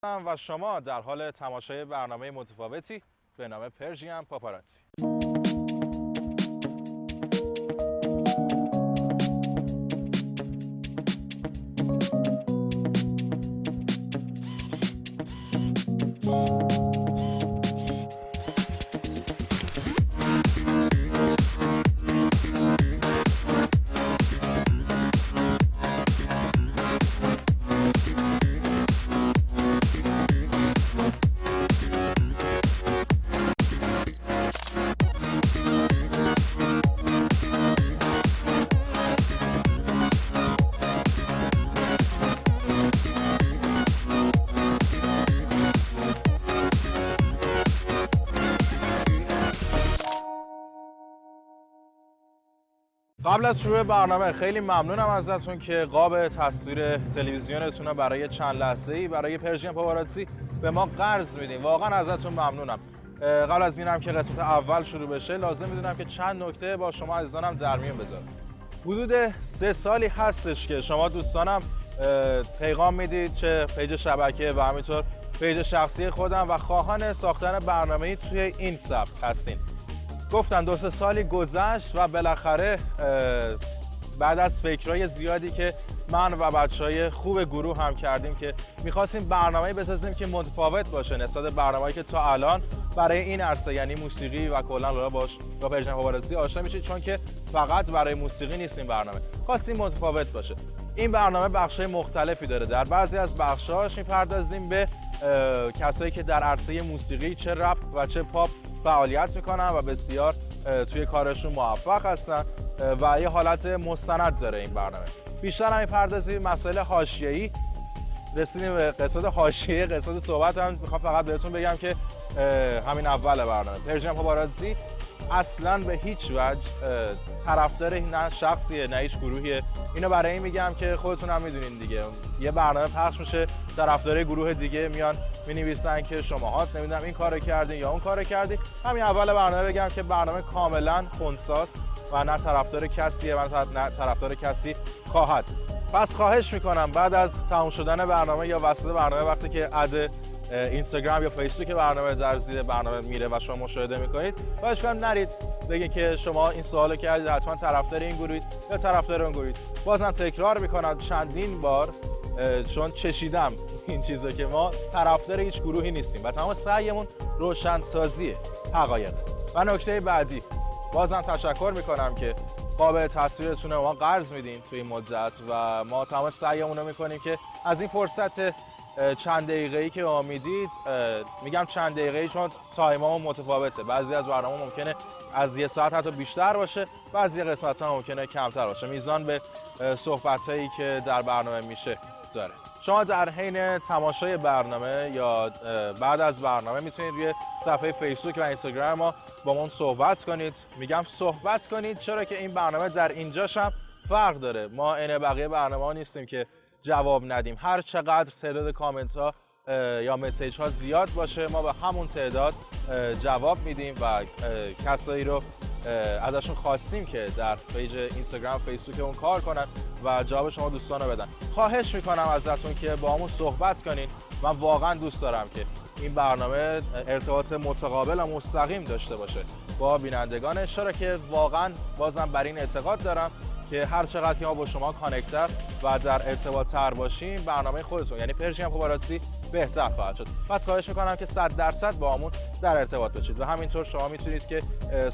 و شما در حال تماشای برنامه متفاوتی به نام پرژین پاپاراتزی. قبل از شروع برنامه خیلی ممنونم ازتون که قاب تصویر تلویزیونتون رو برای چند لحظه‌ای برای پرژین پاپاراتزی به ما قرض میدین. واقعا ازتون ممنونم. قبل از اینم که قسمت اول شروع بشه لازم میدونم که چند نکته با شما عزیزانم در میون بذارم. حدود 3 سالی هستش که شما دوستانم پیغام میدید، چه پیج شبکه و همینطور پیج شخصی خودم و خواهان ساختن برنامه‌ای توی این سبک هستین. گفتن 2-3 سالی گذشت و بالاخره بعد از فکرهای زیادی که من و بچهای خوب گروه هم کردیم که میخواستیم برنامه‌ای بسازیم که متفاوت باشه نسبت به برنامه‌ای که تا الان برای این عرصه یعنی موسیقی و کلا باش با پرژین پاپاراتزی آشنا میشید، چون که فقط برای موسیقی نیست این برنامه، خواستیم متفاوت باشه. این برنامه بخشای مختلفی داره. در بعضی از بخشاش میپردازیم به کسایی که در عرصه موسیقی چه رپ و چه پاپ فعالیت میکنن و بسیار توی کارشون موفق هستن و یه حالت مستند داره این برنامه. بیشتر هم میپردازیم مسائل حاشیه‌ای. رسیدیم به قسمت حاشیه، قسمت صحبت هم میخوام فقط بهتون بگم که همین اول برنامه پرژین پاپاراتزی اصلا به هیچ وجه طرفدار نه شخصیه نه هیچ گروهیه. اینو برای این میگم که خودتون هم میدونین دیگه، یه برنامه پخش میشه طرفدار گروه دیگه میان مینویسن که شماها نمیدونم این کارو کردین یا اون کارو کردین. همین اول برنامه بگم که برنامه کاملا خنثیست و نه طرفدار کسیه و نه طرفدار کسی خواهد. پس خواهش میکنم بعد از تموم شدن برنامه یا وسط برنامه وقتی که اد اینستاگرام یا فیسبوک برنامه در زیر برنامه میره و شما مشاهده میکنید، خواهش کنم نرید بگید که شما این سوالو کردید حتما طرفدار این گروهید یا طرفدار اون گروهید. بازم تکرار میکنم چندین بار، چون چشیدم این چیزو که ما طرفدار هیچ گروهی نیستیم و تمام سعیمون روشنسازی حقایق. و نکته بعدی، بازم تشکر میکنم که قاب تصویرتون رو ما قرض میدین توی این مدت و ما تمام سعیمون رو میکنیم که از این فرصت چند دقیقه‌ای که ما میدید، میگم چند دقیقه‌ای چون تایممون متفاوته، بعضی از برنامه ممکنه از 1 ساعت حتی بیشتر باشه، بعضی قسمت‌ها ممکنه کمتر باشه، میزان به صحبتایی که در برنامه میشه داره. شما در حین تماشای برنامه یا بعد از برنامه میتونید روی صفحه فیسبوک و اینستاگرام ما با من صحبت کنید. میگم صحبت کنید چرا که این برنامه در اینجاش هم فرق داره. ما عین بقیه برنامه‌ها نیستیم که جواب ندیم. هر چقدر تعداد کامنت ها یا مسیج ها زیاد باشه ما به همون تعداد جواب میدیم و کسایی رو ازشون خواستیم که در پیج اینستاگرام فیسبوک اون کار کنن و جواب شما دوستان رو بدن. خواهش میکنم ازتون که با همون صحبت کنین. من واقعا دوست دارم که این برنامه ارتباط متقابل و مستقیم داشته باشه با بینندگانش، چرا که واقعا بازم بر این اعتقاد دارم که هر چقدر که ما با شما کانکتر و در ارتباط تر باشیم برنامه خودتون یعنی پرژین پاپاراتزی بهتر خواهد شد. پس خواهش میکنم که 100% با همون در ارتباط باشید و همینطور شما میتونید که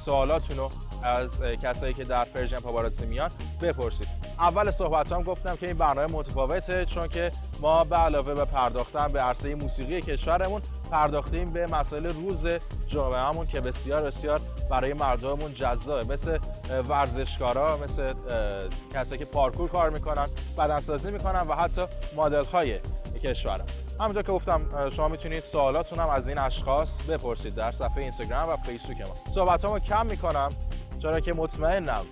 سوالاتون رو از کسایی که در پرژین پاپاراتزی میان بپرسید. اول صحبتام گفتم که این برنامه متفاوته چون که ما به علاوه به پرداختن به عرصه موسیقی کشورمون پرداختیم به مسائل روز جامعهمون که بسیار بسیار برای مردممون جذابه، مثل ورزشکارا، مثل کسایی که پارکور کار میکنن، بدنسازی میکنن و حتی مدل های کشورم. همونطور که گفتم شما میتونید سوالاتون هم از این اشخاص بپرسید در صفحه اینستاگرام و فیسبوک ما. صحبتامو کم میکنم چرا که مطمئنم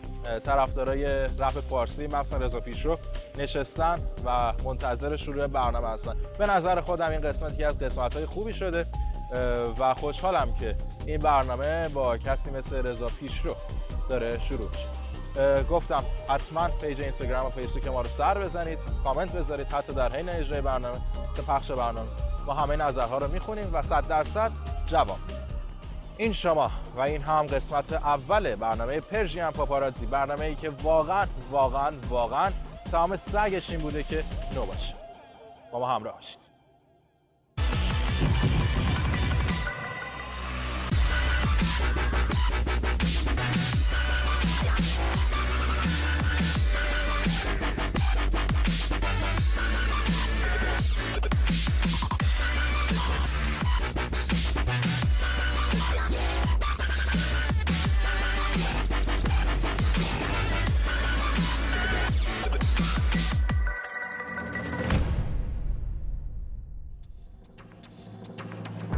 طرفدارای رپ فارسی مثلا رضا پیشرو نشستن و منتظر شروع برنامه هستن. به نظر خودم این قسمت که از قسمت‌های خوبی شده و خوشحالم که این برنامه با کسی مثل رضا پیشرو داره شروع میشه. گفتم حتما پیج اینستاگرام و فیسبوک ما رو سر بزنید، کامنت بذارید حتی در حین اجرای برنامه، پخش برنامه ما همه نظرها رو میخونیم و 100% جواب. این شما و این هم قسمت اول برنامه پرژین پاپاراتزی، برنامه‌ای که واقعا تمام سعیش این بوده که نو باشه. با ما همراه باشید.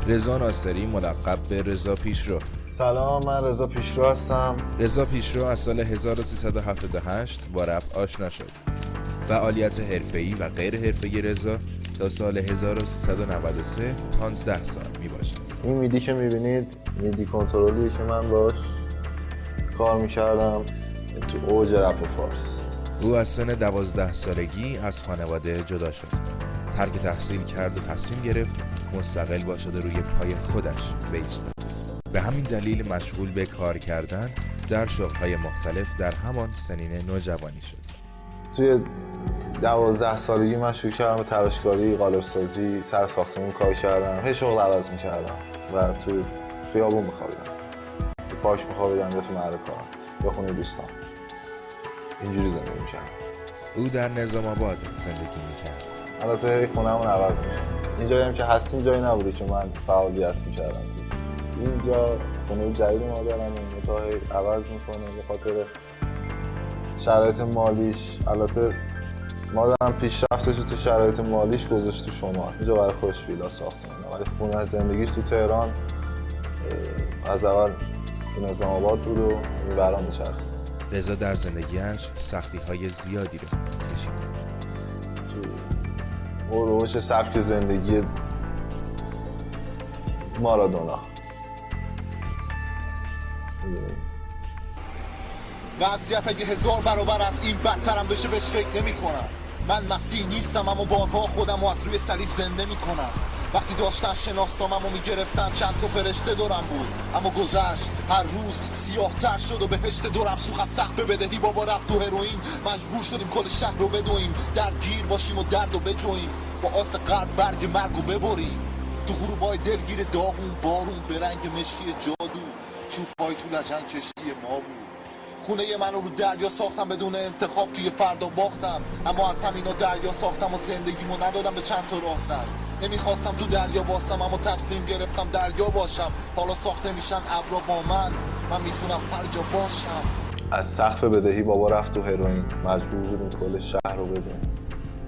رضا ناصری ملقب به رضا پیشرو. سلام، من رضا پیشرو هستم. رضا پیشرو از سال 1378 با رپ آشنا شد. فعالیت حرفه‌ای و غیر حرفه‌ای رضا تا سال 1393 15 سال میباشد. این میدی که میبینید میدی کنترلیه که من باش کار میکردم تو اوج رپ فارس. او از سن 12 سالگی از خانواده جدا شد. ترک تحصیل کرد و تصمیم گرفت مستقل باشد و روی پای خودش بایستد. به همین دلیل مشغول به کار کردن در شغل‌های مختلف در همان سنین نوجوانی شد. توی 12 سالگی من شروع کردم به تراشکاری، قالب سازی، سر ساختمون کار کردم. هی شغل عوض میکردم و تو خیابون میخوابیدم، تو پارک میخوابیدم یا تو محل کارم یا خونه دوستان. اینجوری زندگی میکردم. او در نظام آباد زندگی میکرد. البته هی خونه‌مون عوض میشه. اینجایی هم که هستیم جایی نبوده که من فعالیت میکردم توش. اینجا خونه جدید مادرم تا هی عوض میکنه به خاطر شرایط مالیش. البته مادرم پیشرفتش تو شرایط مالیش گذاشت تو شمال. اینجا برای خوش ویلا ساختم، ولی خونه زندگیش تو تهران از اول تو نظام آباد بود و برام میچرخید. رضا در زندگیش سختی‌های زیادی رو کشید. تو روش سبک زندگی مارادونا. وضعیت اگه 1000 برابر از این بدترم بشه بهش فکر نمی کنم. من مسیح نیستم اما بارها خودم رو از روی صلیب زنده می کنم. وقتی داشتن شناستامم رو می گرفتن چند تا فرشته دورم بود، اما گذشت. هر روز سیاه تر شد و بهشت دورم سوخ از سقف بدهی. بابا رفت تو هروئین، مجبور شدیم کل شهر رو بدویم، درگیر باشیم و درد رو بجویم، با آس قلب برگ مرگ رو ببریم. تو غروبای دلگیر داغون بارون به رنگ مشکی جادو، چوب‌های تو لجن کشتی ما بود. خونه من رو دریا ساختم بدون انتخاب، توی فردا باختم، اما از همینا دریا ساختم و زندگیمو ندادم به چند تا راهزن. نمیخواستم تو دریا باستم اما تصمیم گرفتم دریا باشم. حالا ساخته میشن ابرا با من میتونم هر جا باشم. از سقف بدهی بابا رفت تو هروئین، مجبور بودیم کل شهر رو بدیم،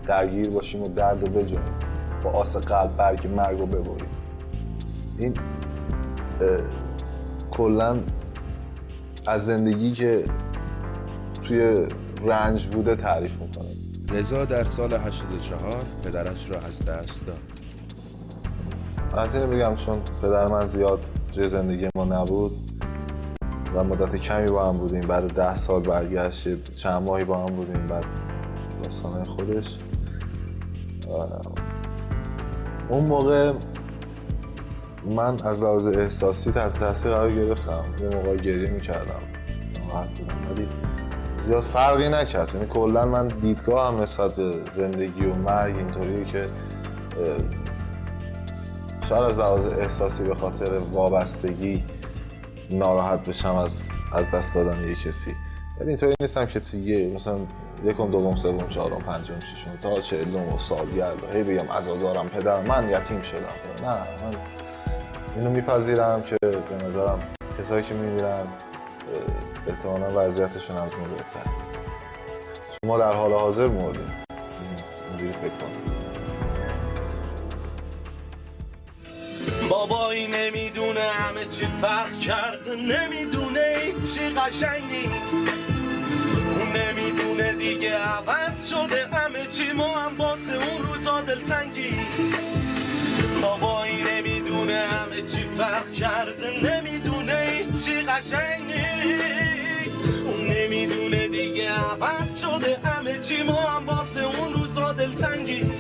درگیر باشیم و درد رو بجویم، با آس قلب برگ مرگ رو ببریم. این کلن از زندگی که توی رنج بوده تعریف میکنه. رضا در سال 84 پدرش را از دست داد. البته بگم چون پدر من زیاد توی زندگی ما نبود و مدت کمی با هم بودیم، بعد 10 سال برگشت، چند ماهی با هم بودیم، بعد داستانه خودش. اون موقع من از لحاظ احساسی تحت تاثیر قرار گرفتم، یه موقع گریه میکردم، ناراحت بودم، ولی زیاد فرقی نکرد. یعنی کلا من دیدگاه هم نسبت به زندگی و مرگ اینطوریه که شاید از لحاظ احساسی به خاطر وابستگی ناراحت بشم از دست دادن یک کسی، ولی اینطوری نیستم که توی مثلا یکم دوم سوم چهارم پنجم ششم تا 40 و سالگرد هی بگم عزادارم پدر من یتیم شدم. نه، من اینو میپذیرم که به نظرم کسایی که میمیرن احتمالاً وضعیتشون از ما بهتره. شما در حال حاضر مردیم، اینجوری فکر کنید. بابایی نمیدونه همه چی فرق کرده، نمیدونه هیچی قشنگی، اون نمیدونه دیگه عوض شده همه چی، ما هم واسه اون روزا دلتنگی. بابایی نمیدونه همه چی فرق کرده، نمیدونه هیچی قشنگ نیست، اون نمیدونه دیگه عوض شده همه چی، ما هم واسه اون روزا دلتنگی.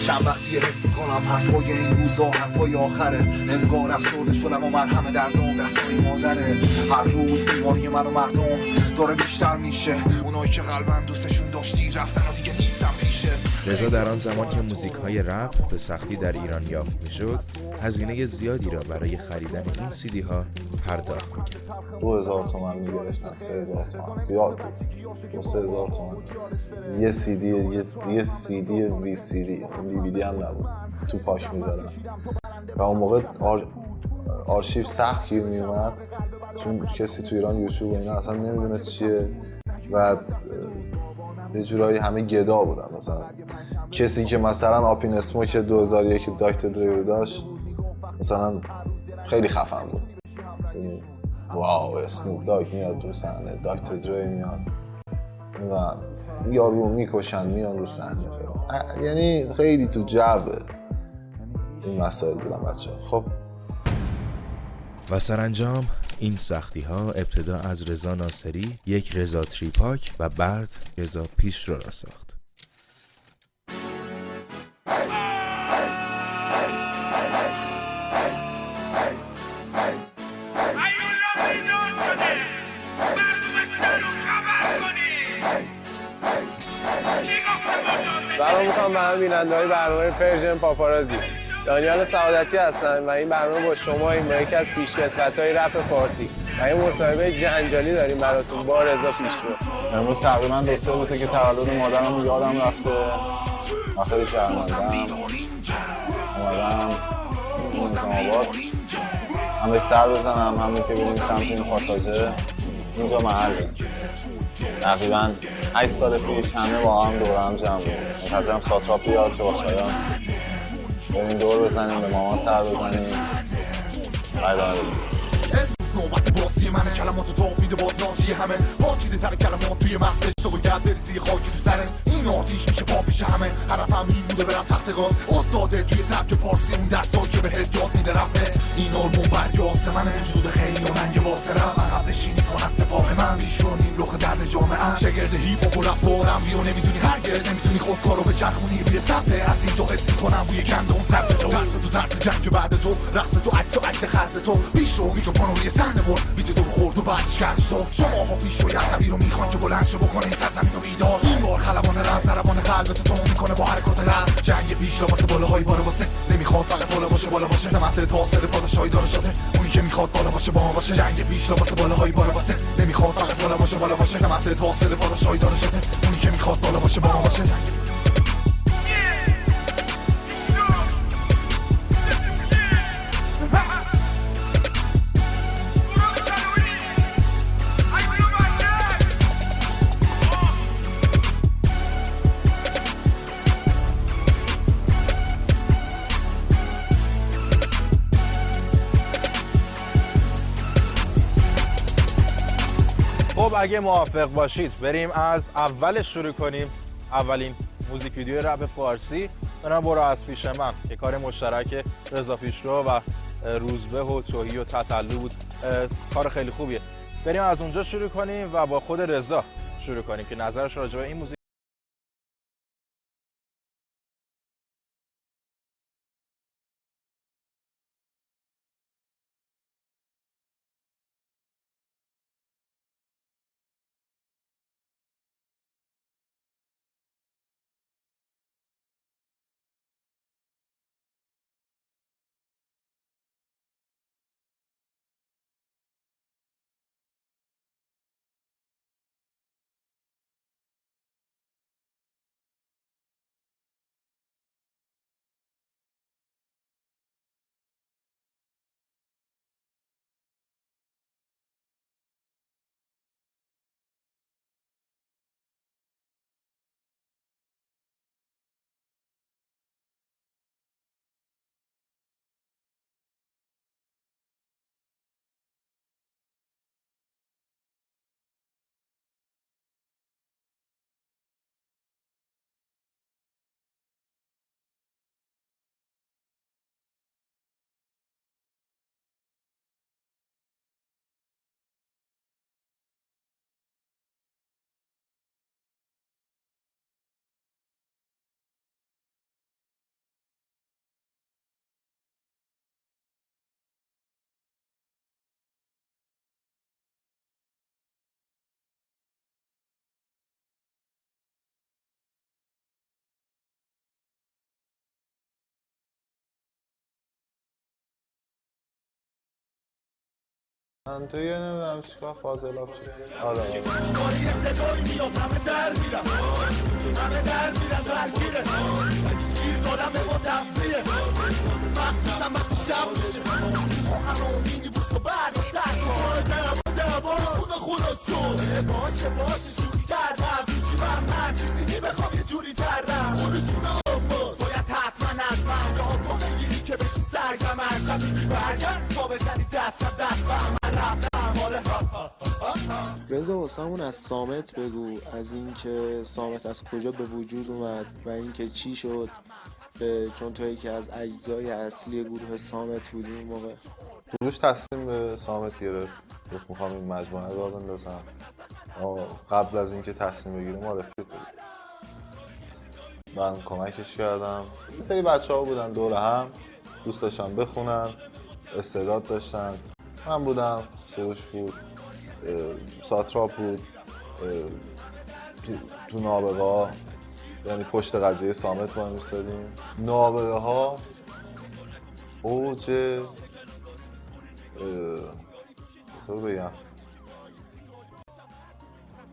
چند وقتی حس میکنم حرفای این روزا حرفای آخره، انگار افسرده شدم و مرهم دردم دستای مادره. هر روز بیماری من و مردم داره بیشتر میشه، اونایی که قلبن دوستشون داشتی رفتن و دیگه نیستم پیشت. رضا در آن زمان که موزیک‌های رپ به سختی در ایران یافت میشد، هزینه زیادی را برای خریدن این CD ها پرداخت می‌کرد. 2000 تومان میگرفتن، 3000 تومان زیاد بود. 3000 تومان یه CD، یه CD VCD DVD هم نبود تو پاش می‌زدن. و اون موقع آرشیو سخت گیر میومد، چون کسی تو ایران یوتیوب و اینا اصلا نمیدونست چیه و یه جورایی همه گدا بودن. مثلا کسی که مثلا آپین اسموک 2001 داکتر دری رو داشت مثلا خیلی خفن بود. واو اسنوپ داگ میاد رو صحنه، داکتر دری میاد و یارو میکشن میان رو صحنه، یعنی خیلی تو جو این مسائل بودن بچه. خب و سرانجام این سختی ها ابتدا از رضا ناصری، یک رضا تریپاک و بعد رضا پیشرو را ساخت. سلام میکنم به همه بیننده‌های برنامه پرژن پاپارازی. دانیال سعادتی هستم و این برنامه با شما این یکی از پیشکسوت‌های رپ فارسی و این مصاحبه جنجالی داریم براتون با رضا پیشرو. امروز تقریبا 2-3 روزه که تولد مادرم یادم رفته، آخر شهرمندم اومدم نظام آباد هم به سر بزنم، همین که بریم سمت این پاساژه. اینجا محله تقریبا 8 سال پیش همه با هم دور هم جمع بودیم. منتظرم ساتراپ بیاد که با شایان بریم دور بزنیم، به مامان سر بزنیم ادامه بدیم. نوبت باسی منه، کلماتو تاب میده باز ناجی همه، پاچیده تر کلمات توی مغزش تو باید بریزی خاکی تو سره. این آتیش میشه پا پیش همه، هدفم این بوده برم تخت گاز، استاده توی سبک پارسی اون درسا که بهت یاد میده رفته. این آلبوم برگاست منه، وجود خیلی و ننگ واسرم، عقب نشینی کن از سپاه من، بیشون این رخ درد جامعه شگرد هیپ هاپ و رپ بارم بیو نمیدونی هرگز نمیتونی خودکارو به چرخونی روی سبته. از اینجا حس میکنم بوی گندم سبت تو، ترس جنگ بعد تو، رقص تو عکس و عکس خز تو، بیشو میکروفون روی صحنه برد بیت تو خورد و بعدش کردش تو. شما ها پیش روی عصبی رو میخوان که بلند شو بکنه این سرزمین و بیدار. این بار خلبان رم زربان قلبتو تو میکنه با حرکات رم. جنگ پیش رو واسه بالاهای بالا واسه نمیخواد فقط بالا باشه سمت تاثیر پادشاهی داره شده، اونی که میخواد بالا باشه. جنگ پیش رو واسه بالاهای بالا واسه نمیخواد فقط بالا باشه سمت تاثیر پادشاهی داره شده، اونی که میخواد بالا باشه. خب اگه موافق باشید بریم از اول شروع کنیم. اولین موزیک ویدیو رپ فارسی برام برو از پیش من که کار مشترک رضا پیشرو و روزبه و توهی و تتلو بود. کار خیلی خوبیه. بریم از اونجا شروع کنیم و با خود رضا شروع کنیم که نظرش راجع به این موزیک من توی نمیدونم چیکار فاضلاب شد. آره رضا واسمون از صامت بگو، از اینکه صامت از کجا به وجود اومد و اینکه چی شد، چون تو یکی از اجزای اصلی گروه صامت بودی اون موقع. روش تصمیم به صامت گرفت گفت میخوام این مجموعه رو بندازم. قبل از اینکه تصمیم بگیریم ما رفیق بودیم، من کمکش کردم. یه سری بچه‌ها بودن دور هم دوست داشتن بخونن، استعداد داشتن. من بودم، سروش بود، ساتراپ بود، تو نابغه‌ها، یعنی پشت قضیه صامت ما می‌ایستادیم. نابغه‌ها اوج چطور بگم،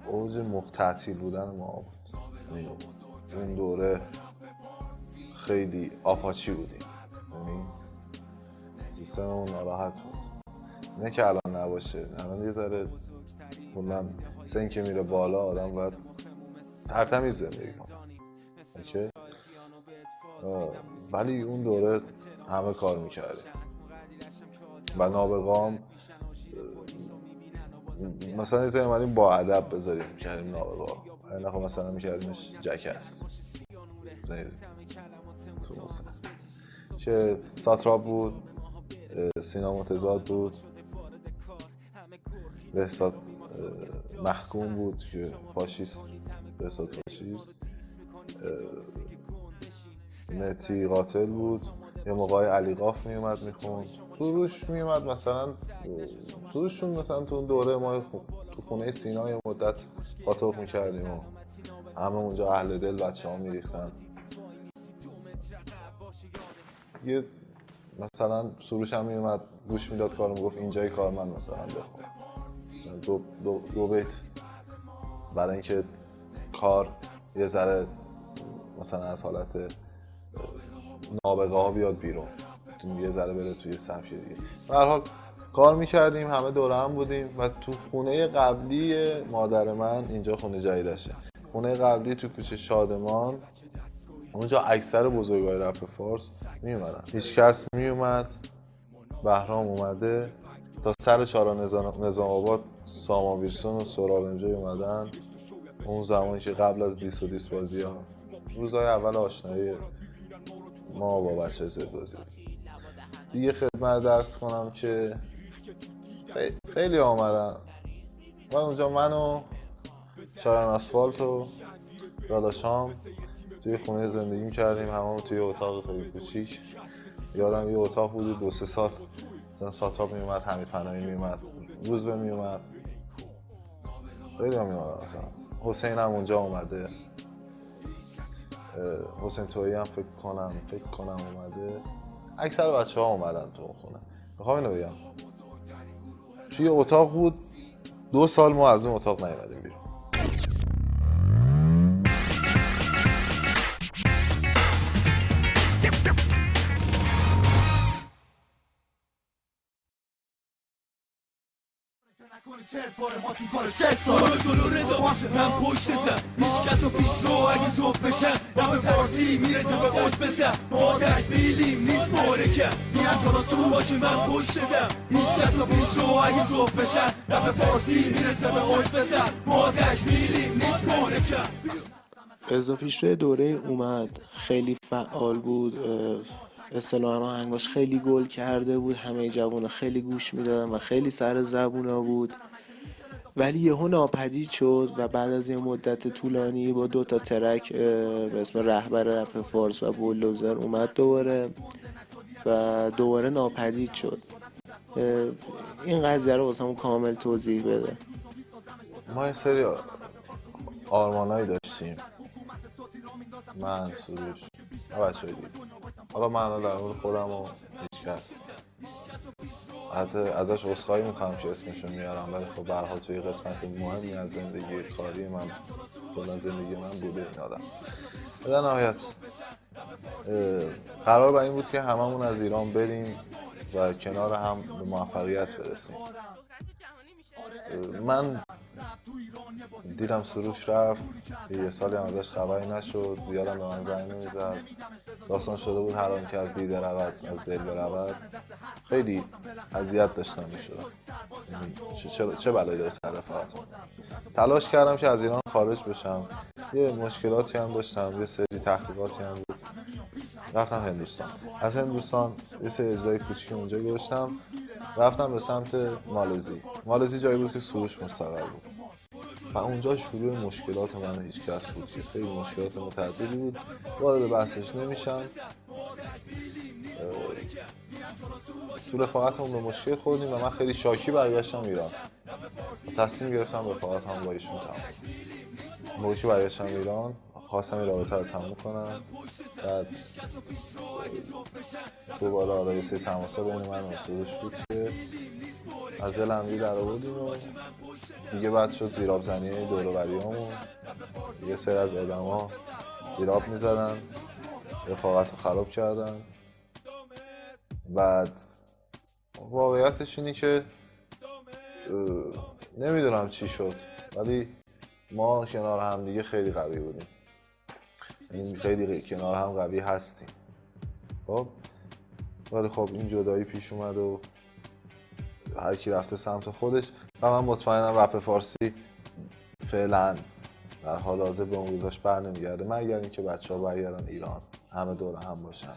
اوج تعطیل بودن ما بود. اون دوره خیلی آپاچی بودیم، یعنی سیستممون ناراحت بود. نه که الان نباشه، الان یه ذره کلا سن که میره بالا آدم باید ترتمیز زندگی کنه. اوکی؟ ولی اون دوره همه کار میکردیم و نابغه‌ام مثلا یه ذره اومدیم با ادب بذاریم میکردیم نابغه‌ها، یعنی خب مثلا میکردیمش جکس تو مثلا که ساتراپ بود، سینا متضاد بود، بهزاد محکوم بود که فاشیست، بهزاد فاشیست، مهدی قاتل بود، یه موقعی علی قاف میومد میخوند، سروش میومد مثلا، سروششون مثلا تو اون دوره ما تو خونه سینا یه مدت قاطق میکردیم و همه اونجا اهل دل بچه ها میریختن دیگه. مثلا سروش هم میومد گوش میداد کارو، میگفت اینجای کار من مثلا بخون دو بیت برای اینکه کار یه ذره مثلا از حالت نابغه ها بیاد بیرون، یه ذره بره توی سبک دیگه. به هر حال کار میکردیم، همه دوره هم بودیم و تو خونه قبلی مادر من، اینجا خونه جدیدشه، خونه قبلی تو کوچه شادمان، اونجا اکثر بزرگای رپ فارس میومدن. هیچ کس میومد، بهرام اومده، تا سر چهار نظام آباد سامان ویلسون و سراب اینجا اومدن. اون زمانی که قبل از دیس و دیس بازی ها، روزهای اول آشنایی ما با بچه زد بازی دیگه. خدمت درس کنم که خیلی آمدن و اونجا من و شایان آسفالت و داداشام توی خونه زندگی کردیم، همون توی اتاق خیلی کوچیک. یادم یه اتاق بود 2-3 سال مثلا ساتراپ میومد، حمید پناهی میومد، روزبه میومد، خیلی هم میومد. مثلا حسین هم اونجا اومده، حسین تویی هم فکر کنم اومده. اکثر بچه ها اومدن تو اون خونه. میخوام اینو بگم توی اتاق بود 2 سال ما از اون اتاق نیومدیم بیرون. من پشتتم، هیچ کس رو پیش رو اگه جفت بشن رپ فارسی میرسه به اوج بسن، ما تشبیلیم نیست مورکم میان جلو سو باشه. من پشتتم، هیچ کس رو پیش رو اگه جفت بشن رپ فارسی میرسه به اوج بسن، ما تشبیلیم نیست مورکم. رضا پیشرو دوره اومد، خیلی فعال بود، اصطلاحاً آهنگاش خیلی گل کرده بود، همه جوونا خیلی گوش میدادن و خیلی سر زبونا بود. ولی یهو ناپدید شد و بعد از یه مدت طولانی با 2 تا ترک به اسم رهبر رپ فارس و بولدوزر اومد دوباره و دوباره ناپدید شد. این قضیه رو واسمون کامل توضیح بده. ما یه سری آرمانایی داشتیم، من، سروش و بچه‌های دیگه. حالا من در مورد خودم و هیچ کس، حتی ازش عذرخواهی میکنم که اسمشون میارم، ولی خب به هر حال توی قسمت مهمی از زندگی کاری من، کلا زندگی من بوده این آدم. در نهایت قرار بر این بود که هممون از ایران بریم و کنار هم به موفقیت برسیم. من دیدم سروش رفت، یه سالی هم ازش خبری نشد، زیادم به من زنگ نمیزد، داستان شده بود هر آن که از دیده رود از دل برود. خیلی اذیت داشتم میشدم، چه بلایی داره سر رفاقتم. تلاش کردم که از ایران خارج بشم، یه مشکلاتی هم داشتم، یه سری تحقیقاتی هم بود، رفتم هندوستان. از هندوستان یه سری اجرای کوچیکی اونجا گذاشتم، رفتم به سمت مالزی جایی بود که سروش مستقر بود و اونجا شروع مشکلات من هیچ کس بود که خیلی مشکلات متعددی بود، وارد بحثش نمیشم. تو رفاقتمون به مشکل خوردیم و من خیلی شاکی برگشتم ایران و تصمیم گرفتم رفاقتم با ایشون تموم. موقعی که برگشتم ایران خواستم این رابطه رو تموم کنم، بعد دوباره یه سری تماسا بین من و سروش بود که از دل هم در آوردیم و دیگه بعد شد زیراب زنی دور و بریامون. یه سری از آدم‌ها زیراب می‌زدن، رفاقت رو خراب کردن. بعد واقعیتش اینی که نمیدونم چی شد، ولی ما کنار هم دیگه خیلی قوی بودیم، یعنی خیلی کنار هم قوی هستیم. خب ولی خب این جدایی پیش اومد و هر کی رفته سمت خودش و من مطمئنم رپ فارسی فعلا در حال حاضر به اون روزاش بر نمیگرده، مگر اینکه بچه‌ها برگردن ایران همه دور هم باشن،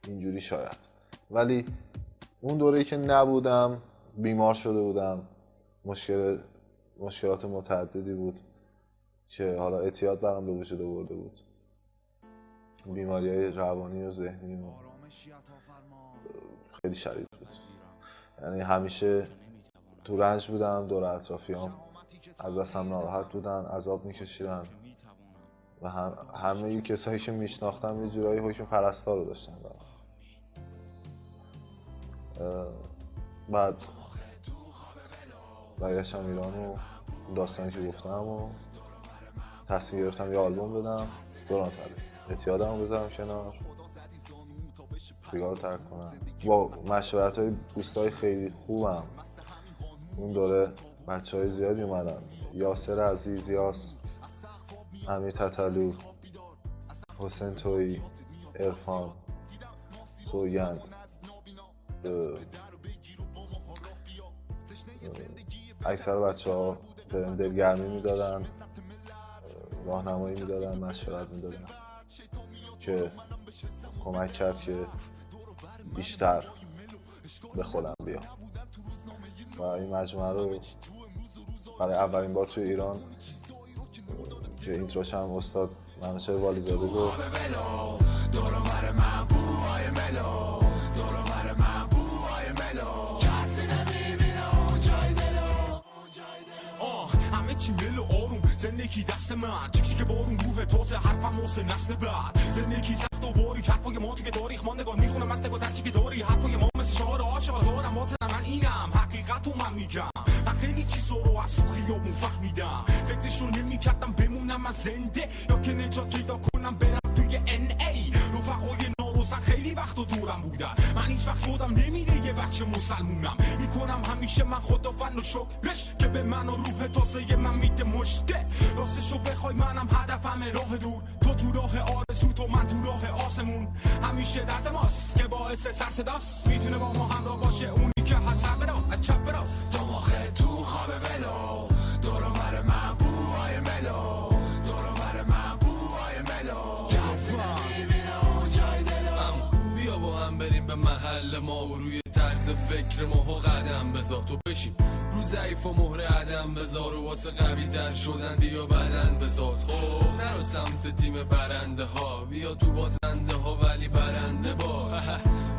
اینجوری شاید. ولی اون دوره‌ای که نبودم، بیمار شده بودم، مشکلات متعددی بود که حالا اعتیاد برام به وجود آورده بود، بیماری‌های روانی و ذهنی و خیلی شدید بود. یعنی همیشه تو رنج بودم، دور اطرافیام از دستم ناراحت بودن، عذاب میکشیدن و همه کسایی که میشناختم یه جورایی حکم پرستار رو داشتن برام. بعد برگشتم ایران و داستانی که گفتم و تصمیم گرفتم یه آلبوم بدم، دوران سالی اعتیادم رو بذارم کنار، سیگار رو ترک کنم. با مشورت‌های دوستای خیلی خوبم اون دوره بچه‌های زیادی اومدن، یاسر عزیز، یاس، امیر تتلو، حسین تویی، عرفان، سوگند، اکثر بچه‌ها بهم دلگرمی میدادن، راهنمایی میدادن، مشورت میدادن که کمک کرد که بیشتر به خودم بیام و این مجموعه رو برای اولین بار توی ایران که اینتروش هم استاد منوچهر والیزاده گفت. همه چی مل و آروم، زندگی دست من، چیک که بارون روح تازه حرفم واسه نسل بعد. زندگی سخت و باریک، حرفای ما توی تاریخ ماندگار، میخونم از نگاه درچی که داری، حرفای ما مثل شعار عاشق دارم باطنم، من اینم حقیقت و من میگم. من خیلی چیزا رو از تو خیابون فهمیدم، فکرشو نمیکردم بمونم از زنده یا که نجات پیدا کنم برم توی NA. رفقای ناروزن خیلی وقت و دورم بودن، من هیچ وقت یادم نمیره یه بچه مسلمونم. میکنم همیشه من خداوند و شکرش که به من و روح تازه من میده مشته. راستشو بخوای منم هدفم راه دور، تو راه آرزو، تو من تو راه آسمون. همیشه درد ماست که باعث سر صداست، میتونه با ما همراه باشه اونی که حسن برا از چپ براست. دماغه تو خواب ولو، دورو بر من بوهای ملو، دورو بر من بوهای ملو. بیا با هم بریم به محل ما و روی طرز فکر ما قدم بذار، تو بشیم رو ضعیف و مهر عدم بذار و واسه قوی تر شدن بیا بدن بساز. خب نرو سمت تیم برنده ها، بیا تو بازنده ها ولی برنده با.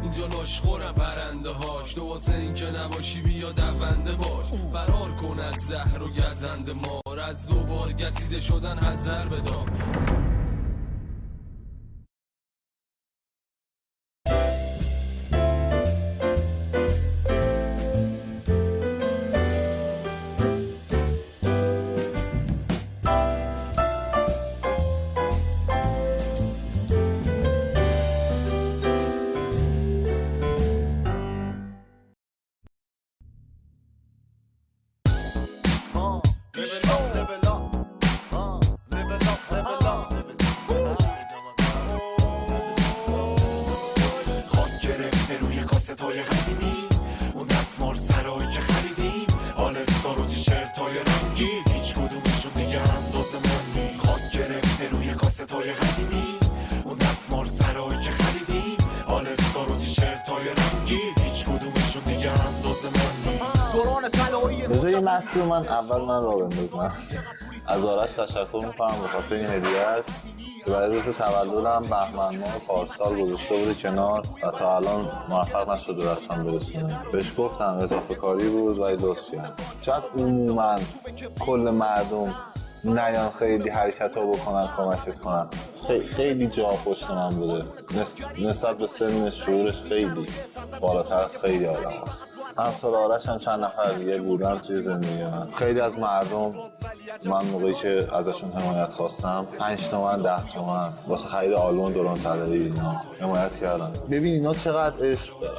اینجا لاشخورم پرنده هاش، تو واسه این که نباشی بیا دونده باش. فرار کن از زهر و گزنده مار، از دوبار گسیده شدن حذر بدار. پیش رو خاک گرفته روی کاستای قدیمی اون دستمال سرایی که خریدیم آلستار و تیشرتای رنگی هیچ کدومشون دیگه انداز من نی خاک گرفته روی کاستای قدیمی اون دستمال سرایی که خریدیم آلستار و تیشرتای رنگی هیچ کدومشون دیگه انداز من نی دوران طلایی بذار یه مستی من اول را بندازم. از آرش تشکر میکنم به خاطر این هدیه‌اش که برای روز تولدم بهمن ماه پارسال گذاشته بوده کنار و تا الان موفق نشده دستم برسونه. بهش گفتم اضافه کاری بود ولی لطف کرد. شاید عموما کل مردم نیان خیلی حرکت ها بکنن کمکت کنن. خیلی جا پشت من بوده نسبت به سن شعورش خیلی بالاتر از خیلی آدم هست. همسال آرش هم چند نفر دیگه بودن توی زندگی من. خیلی از مردم من موقعی که ازشون حمایت خواستم 5 تومن 10 تومن واسه خرید آلبوم دوران طلایی اینا حمایت کردن. ببین اینا چقدر عشق داره.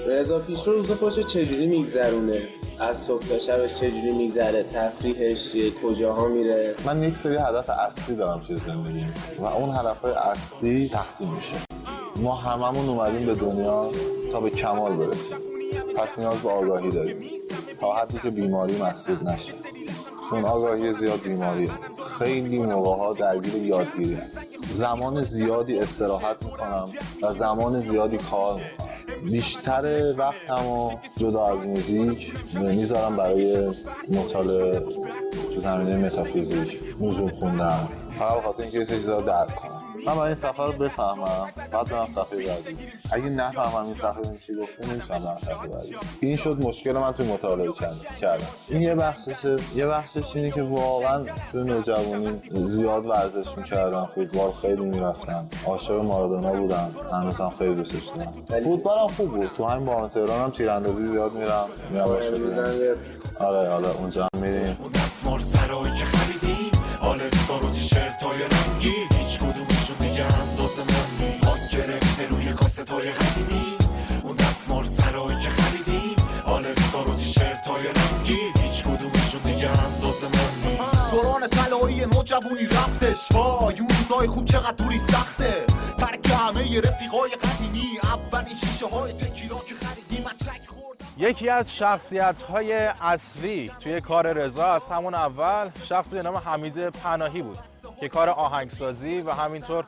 رضا پیشرو روز خودشو چجوری میگذرونه؟ از صبح تا شبش چجوری میگذره؟ تفریحش کجاها میره؟ من یک سری هدف اصلی دارم توی زندگی و اون هدفهای اصلی تحصیل میشه. ما هممون اومدیم به دنیا تا به کمال برسیم. پس نیاز به آگاهی داریم تا حدی که بیماری محسوب نشه. چون آگاهی زیاد بیماریه. خیلی موقع‌ها درگیر یادگیریه. زمان زیادی استراحت میکنم و زمان زیادی کار میکنم. بیشتر وقتمو جدا از موزیک میذارم برای مطالعه تو زمینه متافیزیک، نجوم خوندن، فقط بخاطر اینکه یه سری چیزا رو درک کنم. من برای این صفحه رو بفهمم بعد برم صفحه بعدی. اگه نفهمم این صفحه رو چی گفته نمیتونم برم صفحه بعدی. این شد مشکل من توی مطالعه کردم. این یه بخشش اینه که واقعا توی نوجوانی زیاد ورزش میکردم، فوتبال خیلی میرفتم، عاشق مارادونا بودم، هنوزم خیلی دوستش دارم. فوتبالم خوب بود. تو همین باغ تهران هم تیراندازی زیاد میرم باشه. آره اونجا هم میریم. دستمال سرایی که خریدیم آلستار و تیشرتای رنگی هیچ کدومشون دیگه انداز من نی خاک گرفته روی کاستای قدیمی اون دستمال سرایی که خریدیم آلستار و تیشرتای رنگی هیچ کدومشون دیگه انداز من نی دوران طلایی نوجوانی رفتش وای اون روزای خوب چقدر دوری سخته ترک همه رفیقای قدیمی اولین شیشه های تکیلا که خریدیم مچک خورد. یکی از شخصیت‌های اصلی توی کار رضا از همون اول شخصی به نام حمید پناهی بود که کار آهنگسازی و همینطور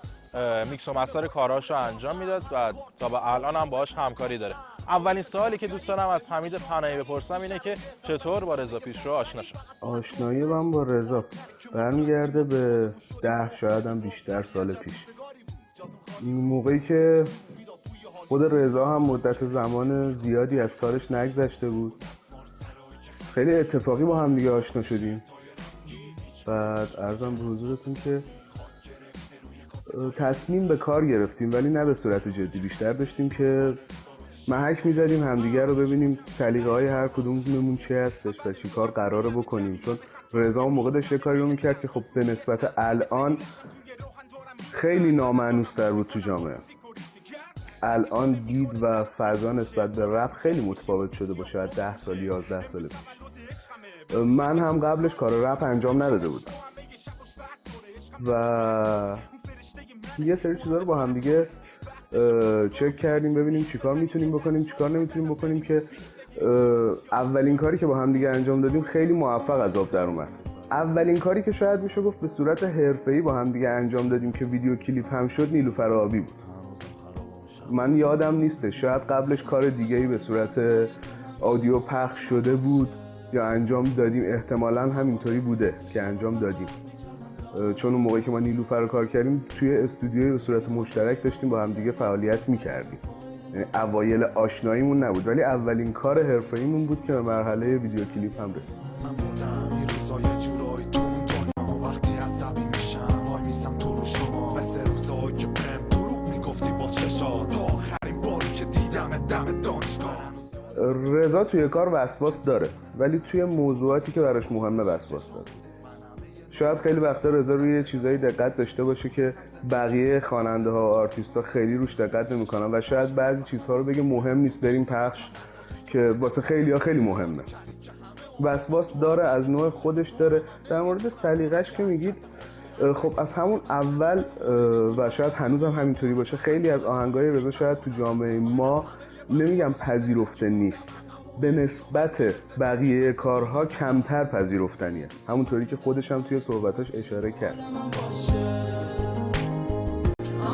میکس و مستر کارهاشو انجام میداد و تا به الان هم باهاش همکاری داره. اولین سوالی که دوست دارم از حمید پناهی بپرسم اینه که چطور با رضا پیشرو آشنا شد؟ آشنایی من با رضا برمیگرده به 10 شاید هم بیشتر سال پیش. این موقعی که خود رضا هم مدت زمان زیادی از کارش نگذشته بود، خیلی اتفاقی با هم دیگه آشنا شدیم. بعد عرضم به حضورتون که تصمیم به کار گرفتیم ولی نه به صورت جدی، بیشتر داشتیم که محک میزدیم همدیگه رو ببینیم سلیقه‌های هر کدوممون چه هستش و چی کار قراره بکنیم. چون رضا اون موقع داشت کاری رو میکرد که خب به نسبت الان خیلی نامانوس‌تر بود تو جامعه. الان دید و فضا نسبت به رپ خیلی متفاوت شده باشه از 10 سال 11 سال پیش. من هم قبلش کار رپ انجام نداده بودم و یه سری چیزا رو با هم دیگه چک کردیم ببینیم چیکار میتونیم بکنیم چیکار نمیتونیم بکنیم که اولین کاری که با هم دیگه انجام دادیم خیلی موفق از آب در اومد. اولین کاری که شاید میشه گفت به صورت حرفه‌ای با هم دیگه انجام دادیم که ویدیو کلیپ هم شد نیلوفر آبی بود. من یادم نیسته شاید قبلش کار دیگه‌ای به صورت آدیو پخش شده بود یا انجام دادیم، احتمالاً همینطوری بوده که انجام دادیم. چون اون موقعی که ما نیلوفر رو کار کردیم توی استودیوی به صورت مشترک داشتیم با هم دیگه فعالیت می‌کردیم. یعنی اوایل آشناییمون نبود ولی اولین کار حرفه‌ایمون بود که به مرحله ویدیو کلیپ هم رسید. وقتی عصبی میشم وای میسم تو رو شما مثل روزایی که بهم دروغ میگفتی با چشات آخرین باری که دیدم دم دانشگاه. رضا توی کار وسواس داره ولی توی موضوعاتی که براش مهمه وسواس داره. شاید خیلی وقتا رضا روی چیزایی دقت داشته باشه که بقیه خواننده ها و آرتیست ها خیلی روش دقت نمی‌کنن و شاید بعضی چیزها رو بگه مهم نیست بریم پخش که واسه خیلی‌ها خیلی مهمه. وسواس داره، از نوع خودش داره. در مورد سلیقه‌اش که میگید، خب از همون اول و شاید هنوز هم همینطوری باشه، خیلی از آهنگای رضا شاید تو جامعه ما نمیگم پذیرفته نیست، به نسبت بقیه کارها کمتر پذیرفتنیه، همونطوری که خودش هم توی صحبتاش اشاره کرد.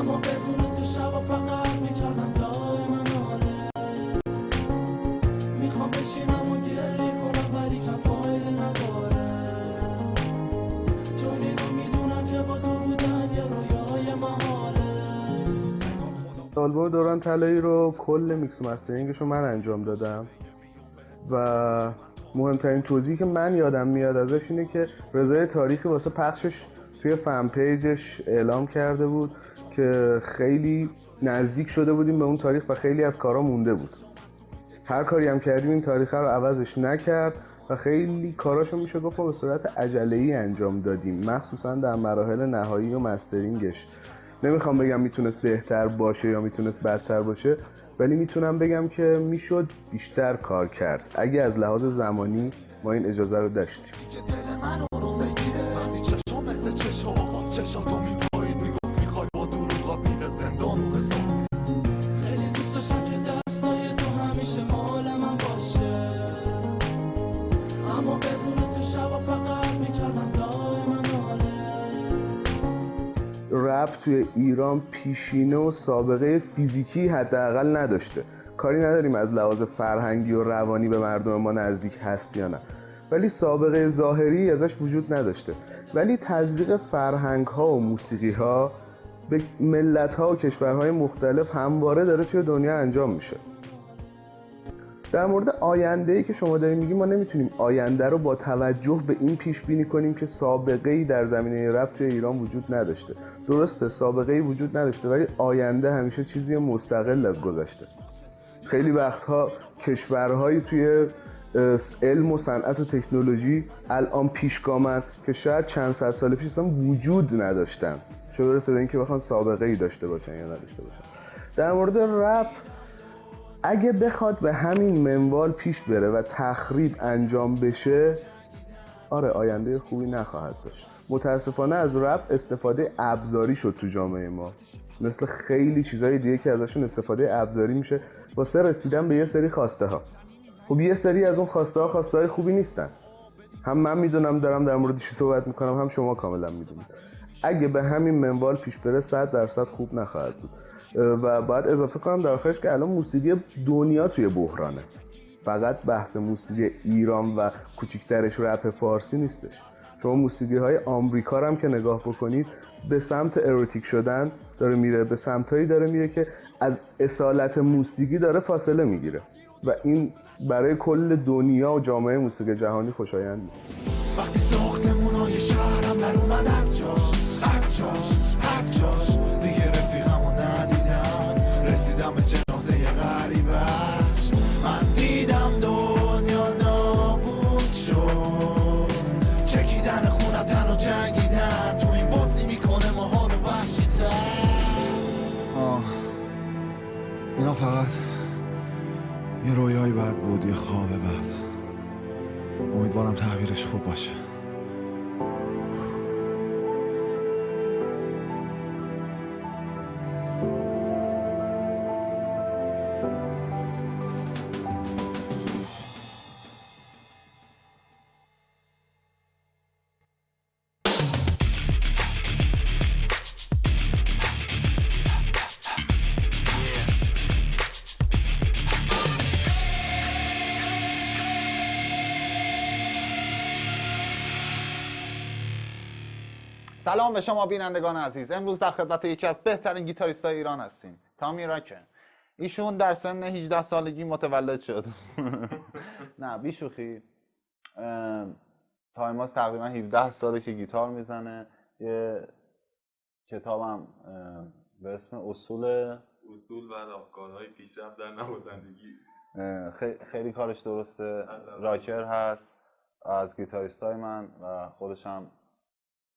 اما بدون تو شب فقط میکردم دائما ناله، میخوام بشینم و گریه کنم ولی کم فایده نداره، چون اینو میدونم که با تو بودن یه رویای محاله. آلبوم دوران طلایی رو کل میکس و مسترینگش رو من انجام دادم و مهمترین توضیحی که من یادم میاد ازش اینه که رضای تاریخی واسه پخشش توی فن پیجش اعلام کرده بود که خیلی نزدیک شده بودیم به اون تاریخ و خیلی از کارا مونده بود. هر کاری هم کردیم این تاریخ رو عوضش نکرد و خیلی کاراشو میشه گفت به صورت عجله‌ای انجام دادیم، مخصوصا در مراحل نهایی و مسترینگش. نمیخوام بگم میتونست بهتر باشه یا میتونست بدتر باشه، ولی میتونم بگم که میشد بیشتر کار کرد اگه از لحاظ زمانی ما این اجازه رو داشتیم. خیلی دوست داشتم که دستای تو همیشه مال من باشه، اما بدون تو شب فقط میکردم دائما ناله. رپ توی ایران پیشینه و سابقه فیزیکی حداقل نداشته. کاری نداریم از لحاظ فرهنگی و روانی به مردم ما نزدیک هست یا نه، ولی سابقه ظاهری ازش وجود نداشته. ولی تزریق فرهنگ ها و موسیقی ها به ملت ها و کشورهای مختلف همواره داره توی دنیا انجام میشه. در مورد آینده‌ای که شما دارین میگی، ما نمیتونیم آینده رو با توجه به این پیش بینی کنیم که سابقه‌ای در زمینه رپ توی ایران وجود نداشته. درسته سابقه‌ای وجود نداشته، ولی آینده همیشه چیزی مستقل از گذشته. خیلی وقتها کشورهایی توی علم و صنعت و تکنولوژی الان پیشگامن که شاید چند صد سال پیش اصلا وجود نداشتن، چه برسه به اینکه بخوان سابقه‌ای داشته باشن یا نداشته باشن. در مورد رپ اگه بخواد به همین منوال پیش بره و تخریب انجام بشه، آره آینده خوبی نخواهد داشت. متاسفانه از رپ استفاده ابزاری شد تو جامعه ما، مثل خیلی چیزای دیگه که ازشون استفاده ابزاری میشه واسه رسیدن به یه سری خواسته ها. خب یه سری از اون خواسته ها خواسته های خوبی نیستن، هم من میدونم دارم در موردش صحبت میکنم، هم شما کاملا میدونید. اگه به همین منوال پیش بره 100% خوب نخواهد بود. و باید اضافه کنم در آخرش که الان موسیقی دنیا توی بحرانه، فقط بحث موسیقی ایران و کوچیکترش رپ فارسی نیستش. شما موسیقی های آمریکا هم که نگاه بکنید به سمت اروتیک شدن داره میره، به سمتایی داره میره که از اصالت موسیقی داره فاصله میگیره و این برای کل دنیا و جامعه موسیقی جهانی خوشایند نیست. وقتی ساختمونای شهرم در اومد از جاش دیگه رفیقمو ندیدم، رسیدم به جنازه غریبش، من دیدم دنیا نابود شد، چکیدن خونتن و جنگیدن تو این بازی میکنه ماها رو وحشی‌تر. اینا فقط یه رویایی بد بود، یه خواب بد. امیدوارم تعبیرش خوب باشه. سلام به شما بینندگان عزیز. امروز در خدمت یکی از بهترین گیتاریستای ایران هستیم، تامی راکر. ایشون در سن 18 سالگی متولد شد. نه بیشوخی، تایماس تقریبا 17 ساله که گیتار میزنه. یه کتابم به اسم اصول و راهکارهای پیشرفت در نوازندگی، خیلی کارش درسته. راکر هست، از گیتاریستای من و خودش هم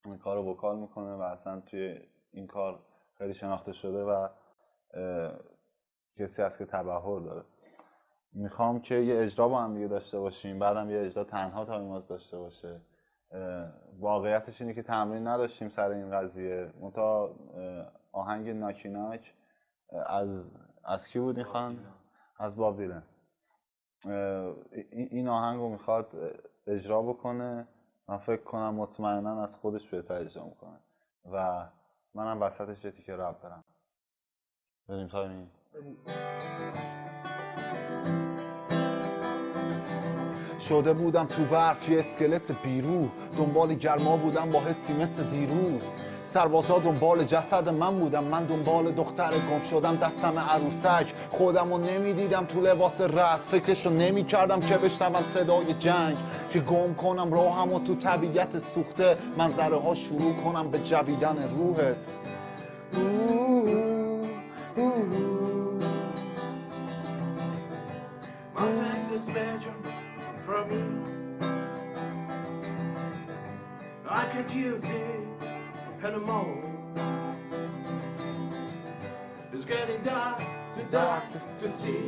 این کار رو وکال میکنه و اصلا توی این کار خیلی شناخته شده و کسی هست که تبحر داره. میخوام که یه اجرا با هم دیگه داشته باشیم، بعدم یه اجرا تنها تایماز داشته باشه. واقعیتش اینه که تمرین نداشتیم سر این قضیه. منتها آهنگ ناکی ناک از کی بود این خان؟ از باب دیلن. این آهنگو میخواد اجرا بکنه. من فکر کنم مطمئنا از خودش بهتر اجرا میکنه و منم وسطش یه تیکه رپ برم. بریم تایمی. شده بودم تو برف یه اسکلت بیرو، دنبال گرما بودم با حسی مثل دیروز. سربازا دنبال جسد من بودم، من دنبال دختر گم شدم دستم عروسک. خودمو نمیدیدم تو لباس رس، فکرشو نمی کردم که بشنوم صدای جنگ، که گم کنم راهمو تو طبیعت سوخته، منظره ها شروع کنم به جویدن روحت. I'll take this measure from you. I can't use it anymore. It's getting dark to see.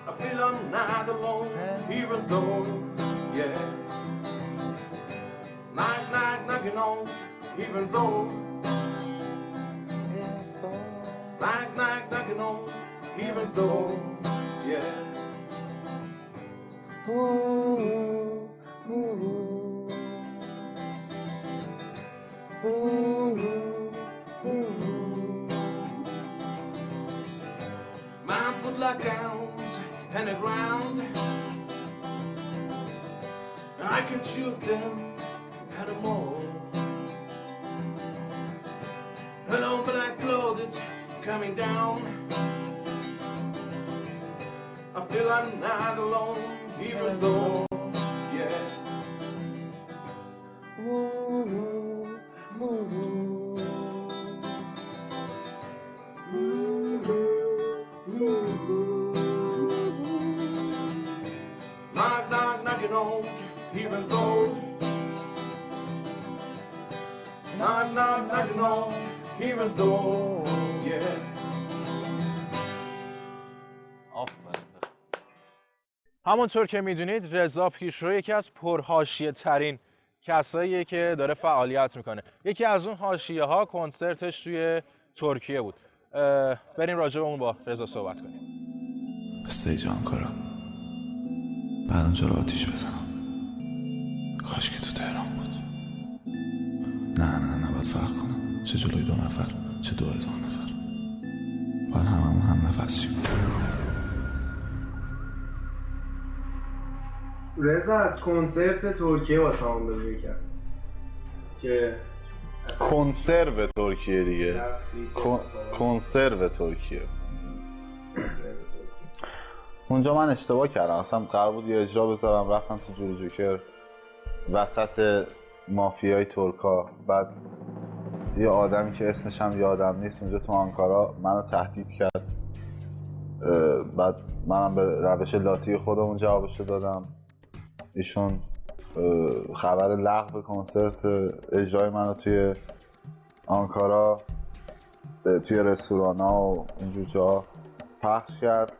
I feel I'm not alone, heroes door, yeah. Knock, knock, knocking on heroes door. Knock, knock, knocking on heroes door, yeah. Man put lockdowns in the ground. I can shoot them anymore. Hello, black clothes coming down. I feel I'm not alone, heroes door, yeah. Knock, knock, knocking on heroes door. Knock, knock, knocking on heroes door, yeah. همونطور که میدونید رضا پیشرو یکی از پرحاشیه ترین کساییه که داره فعالیت میکنه. یکی از اون حاشیه ها کنسرتش توی ترکیه بود. بریم راجع به اون با رضا صحبت کنیم. استیج آنکارا، بعد اونجا رو آتیش بزنم. کاش که تو تهران بود. نه باید فرق کنم. چه جلوی 2 نفر چه 2000 نفر. باید هممون هم نفس شیم. رضا از کنسرت ترکیه واسه همون بگو کرد که کنسرو ترکیه دیگه. کنسرو ترکیه. اونجا من اشتباه کردم. اصلا قرار بود یه اجرا بذارم، رفتم تو جوری جوکر وسط مافیای ترکا. بعد یه آدمی که اسمش هم یادم نیست اونجا تو آنکارا منو تهدید کرد. بعد منم به روش لاتی خودمون جوابشو دادم. ایشون خبر لغو کنسرت اجرای منو توی آنکارا توی رستورانا و اینجور جا پخش کرد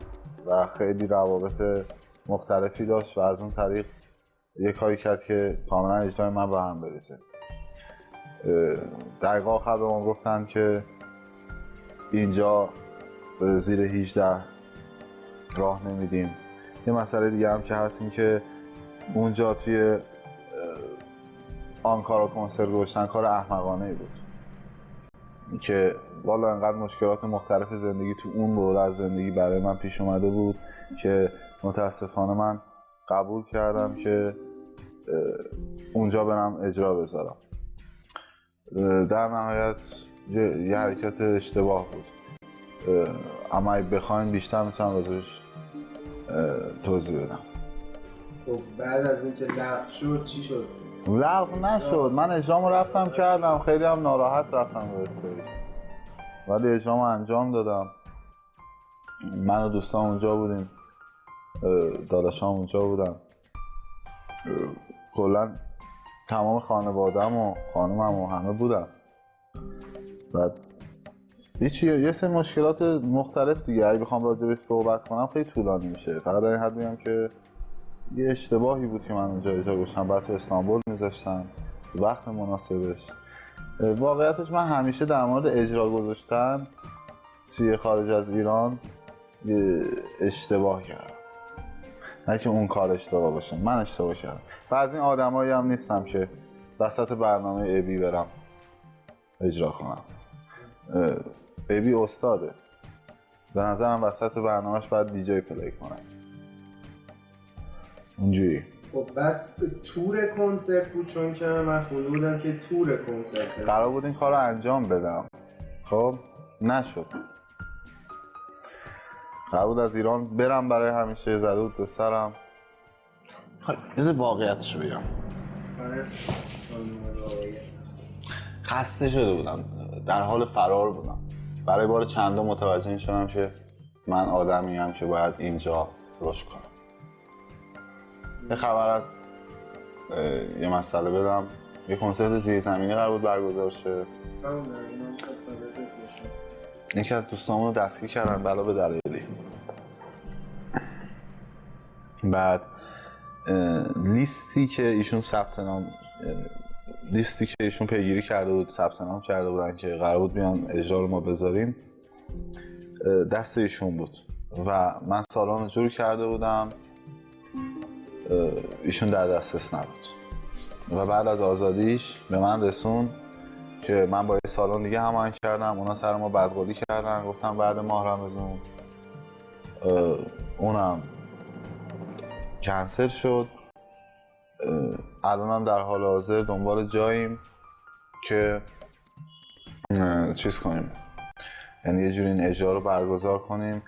و خیلی روابط مختلفی داشت و از اون طریق یه کاری کرد که کاملا اجرای من به هم بریزه. دقیقه آخر به من گفتن که اینجا زیر 18 راه نمیدیم. یه مسئله دیگه هم که هست این که اونجا توی آنکارا کنسرت گذاشتن کار احمقانه‌ای بود که والا انقدر مشکلات مختلف زندگی تو اون بود از زندگی برای من پیش اومده بود که متاسفانه من قبول کردم که اونجا برم اجرا بذارم. در نهایت یه حرکت اشتباه بود، اما اگه بخواین بیشتر میتونم راجعش توضیح بدم. خب بعد از اینکه لغو شد چی شد؟ لغو نشد. من اجرامو رفتم کردم، خیلی هم ناراحت رفتم به استیج، ولی اجرامو انجام دادم. من و دوستان اونجا بودیم، داداشام اونجا بودن، کلا تمام خانواده‌ام و خانومم و همه بودن. بعد هیچی، یه سری مشکلات مختلف دیگه اگه بخوام راجعش صحبت کنم خیلی طولانی میشه. فقط در این حد میگم که یه اشتباهی بود که من اونجا اجرا گذاشتم، بعد تو استانبول میذاشتم وقت مناسبش. واقعیتش من همیشه در مورد اجرا گذاشتن توی خارج از ایران یه اشتباه کردم، نه که اون کار اشتباه باشه، من اشتباه کردم. و از این آدمایی هم نیستم که وسط برنامه ابی برم اجرا کنم. ابی استاده، به نظرم وسط برنامهش باید دیجی پلی کنه اونجوری. خب بعد تور کنسرت بود، چون که من خونده بودم که تور کنسرت قرار بود این کار رو انجام بدم، خب نشد. قرار بود از ایران برم برای همیشه، زده بود به سرم. بذار واقعیتش رو بگم، خسته شده بودم، در حال فرار بودم. برای بار چندم متوجه شدم که من آدمیم که باید اینجا رشد کنم. یه خبر از یه مسئله بدم. یه کنسرت زیرزمینی قرار بود برگزار شه. یکی از دوستامون رو دستگیر کردن بلا به دلایلی. بعد لیستی که ایشون پیگیری کرده بود، ثبت نام کرده بودن که قرار بود بیان اجرا رو ما بذاریم، دست ایشون بود و من سالن رو جور کرده بودم، ایشون در دسترس نبود. و بعد از آزادیش به من رسون که من با یه سالن دیگه هماهنگ کردم، اونا سر ما بدقولی کردن، گفتم بعد ماه رمضان اونم کنسل شد. الانم در حال حاضر دنبال جاییم که چیز کنیم، یعنی یه جوری این اجرا رو برگزار کنیم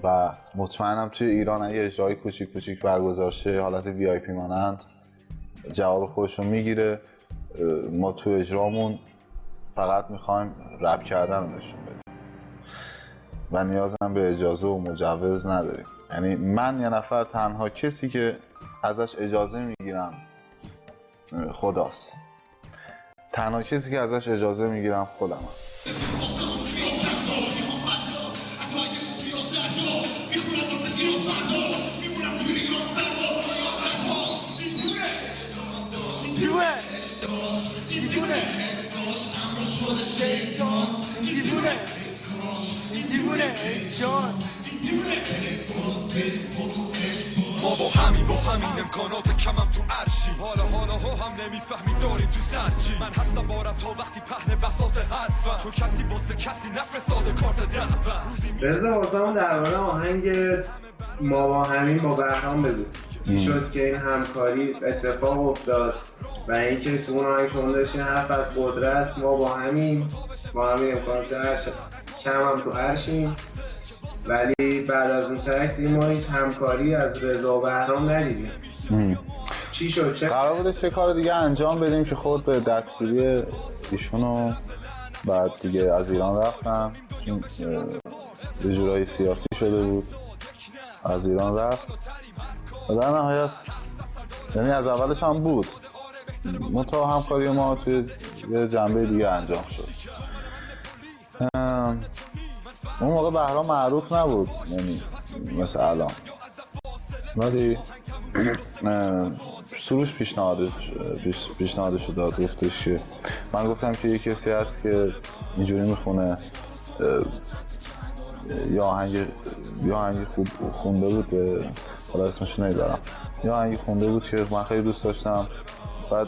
و مطمئنم توی ایران اگه اجرای کوچیک برگزار شه حالت VIP مانند جواب خودش رو میگیره. ما تو اجرامون فقط میخوایم رپ کردن رو نشون بدیم و نیازم به اجازه و مجوز نداریم. یعنی من یه نفر تنها کسی که ازش اجازه میگیرم خداست، تنها کسی که ازش اجازه میگیرم خودمم. ما با همین امکانات کمم تو عرشی، حالا هم نمیفهمی داریم تو سرچی. من هستم بارم تا وقتی پهن بساط حرفم، چون کسی واسه کسی نفرستاده کارت دعوت. رضا واسمون درباره آهنگ ما با همین با بهرام بگو. چی شد که این همکاری اتفاق افتاد و اینکه تو اون آهنگ شما داشتین حرف از قدرت، ما با همین امکانات عرش کم هم تو عرشیم، ولی بعد از اون ترک دیگه ما هیچ همکاری از رضا و بهرام ندیدیم. چی شد؟ قرار بوده چه کار دیگه انجام بدیم که خود به دستگیری ایشونو، بعد دیگه از ایران رفتم، یه جورایی سیاسی شده بود، از ایران رفت و در نهایت یعنی از اولش هم بود منتها همکاری ما توی یه جنبه دیگه انجام شد. اون موقع بهرام معروف نبود، یعنی مثل الان، ولی سروش پیشنهادش رو داد، گفتش که من گفتم که یه کسی هست که اینجوری میخونه، یا آهنگ خوب خونده بود، حالا اسمش نمیدارم، یا آهنگی خونده بود که من خیلی دوست داشتم. بعد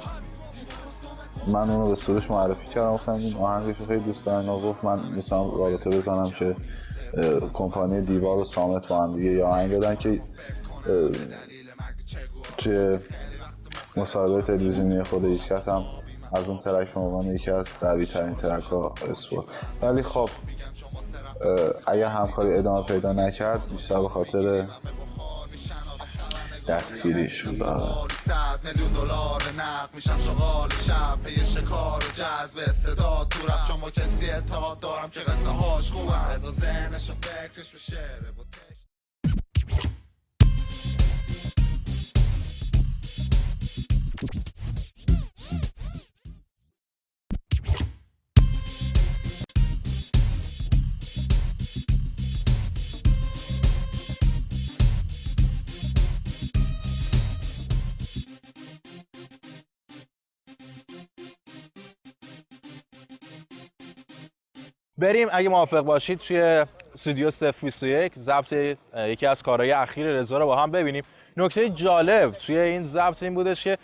من اونو به سروش معرفی کردم، گفتم این آهنگش رو خیلی دوست دارم، گفت من میتونم رابطه بزنم که کمپانی دیوار و سامت با هم دیگه یا آهنگ دادن که توی مصاحبه تلویزیونی خود هیچکس هم از اون ترک به عنوان یکی از قوی ترین ترک ها اسپورت. ولی خب اگر همکاری ادامه پیدا نکرد بیشتر به خاطر دستگیریش بود. $100 میلیون نقد میشم شغال شب پی شکار و جذب استعداد تو رپ، چون با کسی اتحاد دارم که قصه هاش خوبم، رضا ذهنش و فکرش به شعره. بریم اگه موافق باشید توی استودیو 021 ضبط یکی از کارهای اخیر رضا رو با هم ببینیم. نکته جالب توی این ضبط این بودش که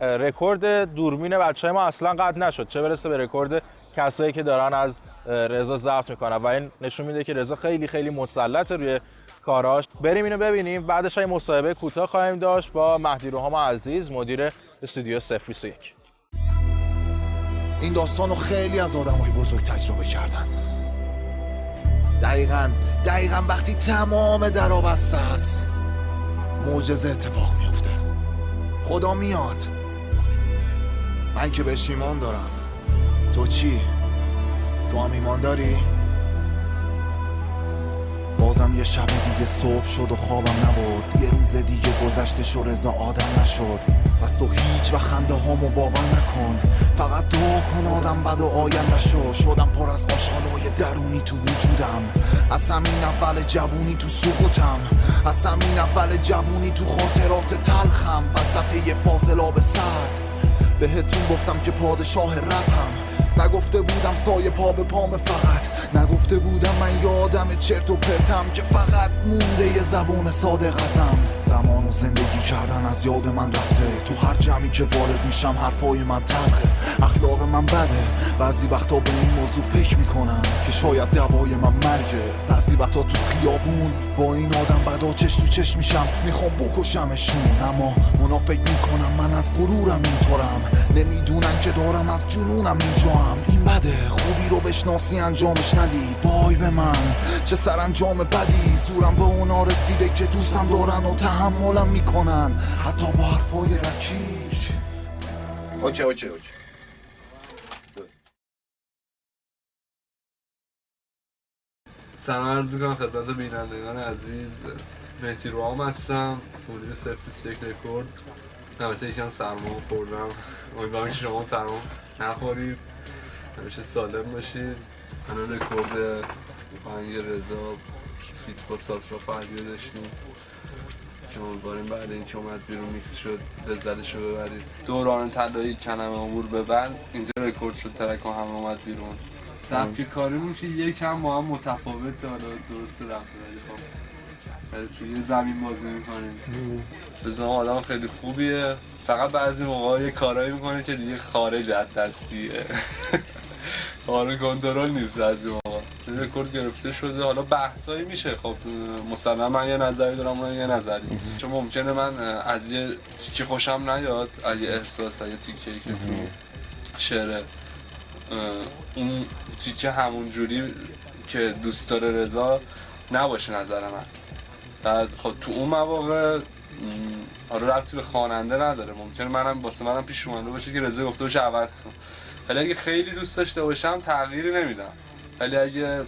رکورد دوربین بچهای ما اصلا قطع نشد، چه برسه به رکورد کسایی که دارن از رضا ضبط میکنن و این نشون میده که رضا خیلی خیلی مسلطه روی کاراش. بریم اینو ببینیم. بعدش این مصاحبه کوتاه خواهیم داشت با مهدی روحام عزیز، مدیر استودیو 021. این داستانو خیلی از آدمای بزرگ تجربه کردن. دقیقاً وقتی تمام درا بسته است معجزه اتفاق میفته. خدا میاد. من که بهش ایمان دارم. تو چی؟ تو هم ایمان داری؟ بازم یه شب دیگه صبح شد و خوابم نبود. یه روز دیگه گذشته و رضا آدم نشد. پس تو هیچ و خنده هامو باور نکن، فقط دعا کن آدم بد و آینده شو. شدم پر از آشغالای درونی تو وجودم، از همین اول جوونی تو سقوطم، از همین اول جوونی تو خاطرات تلخم. وسط یه فاصله سرد بهتون گفتم که پادشاه رپم. نگفته بودم سایه پا به پام، فقط نگفته بودم من یادم چرت و پرتم که فقط مونده یه زبون صادق ازم. زمان و زندگی کردن از یاد من رفته، تو هر جمعی که وارد میشم حرفای من تلخه، اخلاق من بده. بعضی وقتا به این موضوع فکر میکنم که شاید دوای من مرگه. بعضی وقتا تو خیابون با این آدم بدا چش تو چش میشم، میخوام بکشمشون، اما اونا فکر میکنم من از غرورم اینطورم. نمیدونن که دارم از جنونم اینجام. این بده خوبی رو بشناسی انجامش ندی. وای به من چه سرانجام بدی. زورم به اونا رسیده که دوستم دارن و تحملم میکنن حتی با حرفای رکیک. اوکی سلام عرض می‌کنم خدمت بینندگان عزیز. مهدی روحام هستم، مدیر 021 رکورد. البته یکم سرما خوردم، امیدوارم که شما سرما نخورید، همیشه سالم باشید. الان رکورد آهنگ رضا فیت با ساترا فردیو داشتیم که امیدواریم بعد اینکه اومد بیرون میکس شد لذتشو ببرید. دوران طلایی کنم عبور ببر اینجا رکورد شد، ترک همه اومد بیرون. سبک کاریمون که یکم با هم متفاوته، حالا درسته رفته ولی خب توی زمین بازی میکنیم. بزنم آدم خیلی خوبیه، فقط بعضی موقع یه کارایی میکنه که دیگه خارج از دستیه. حالا کنترل نیست بعضی موقع. رکورد گرفته شده، حالا بحثایی میشه. خب مثلا من یه نظری دارم، اون یه نظری، چون ممکنه من از یه تیکه خوشم نیاد، از یه احساس، از یه تیکه‌ای که تو شعر اون تیکه همون جوری که دوست داره رضا نباشه نظر من. بعد خب تو اون مواقع آره ربطی به خواننده نداره، ممکنه واسه منم پیش اومده باشه که رضا گفته باشه عوض کن، ولی اگه خیلی دوست داشته باشم تغییری نمیدم، ولی اگه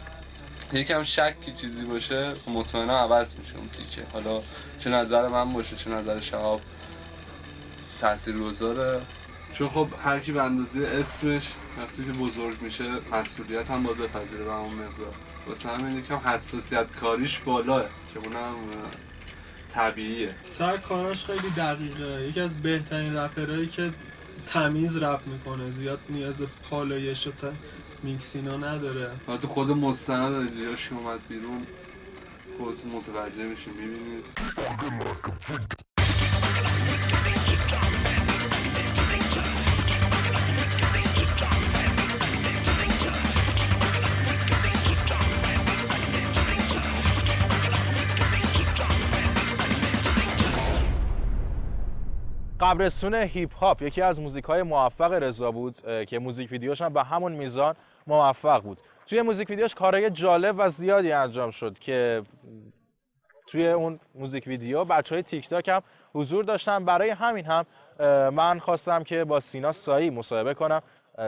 یکم شکی چیزی باشه مطمئنا عوض میشه اون تیکه. حالا چه نظر من باشه چه نظر شهاب تاثیرگذاره، چون خب هر کی به اندازه اسمش وقتی که بزرگ میشه مسئولیت هم باید بپذیره به اون مقدار. واسه همین یکم حساسیت کاریش بالاه که اونم طبیعیه. سر کاراش خیلی دقیقه، یکی از بهترین رپرهایی که تمیز رپ میکنه، زیاد نیاز پالایش و میکسینا نداره. تو خود مستند اجراش که اومد بیرون خودتون متوجه میشین میبینید. قبرستون هیپ هاپ یکی از موزیک‌های موفق رضا بود که موزیک ویدیوش هم به همون میزان موفق بود. توی موزیک ویدیوش کارهای جالب و زیادی انجام شد که توی اون موزیک ویدیو بچهای تیک تاک هم حضور داشتن. برای همین هم من خواستم که با سینا سایی مصاحبه کنم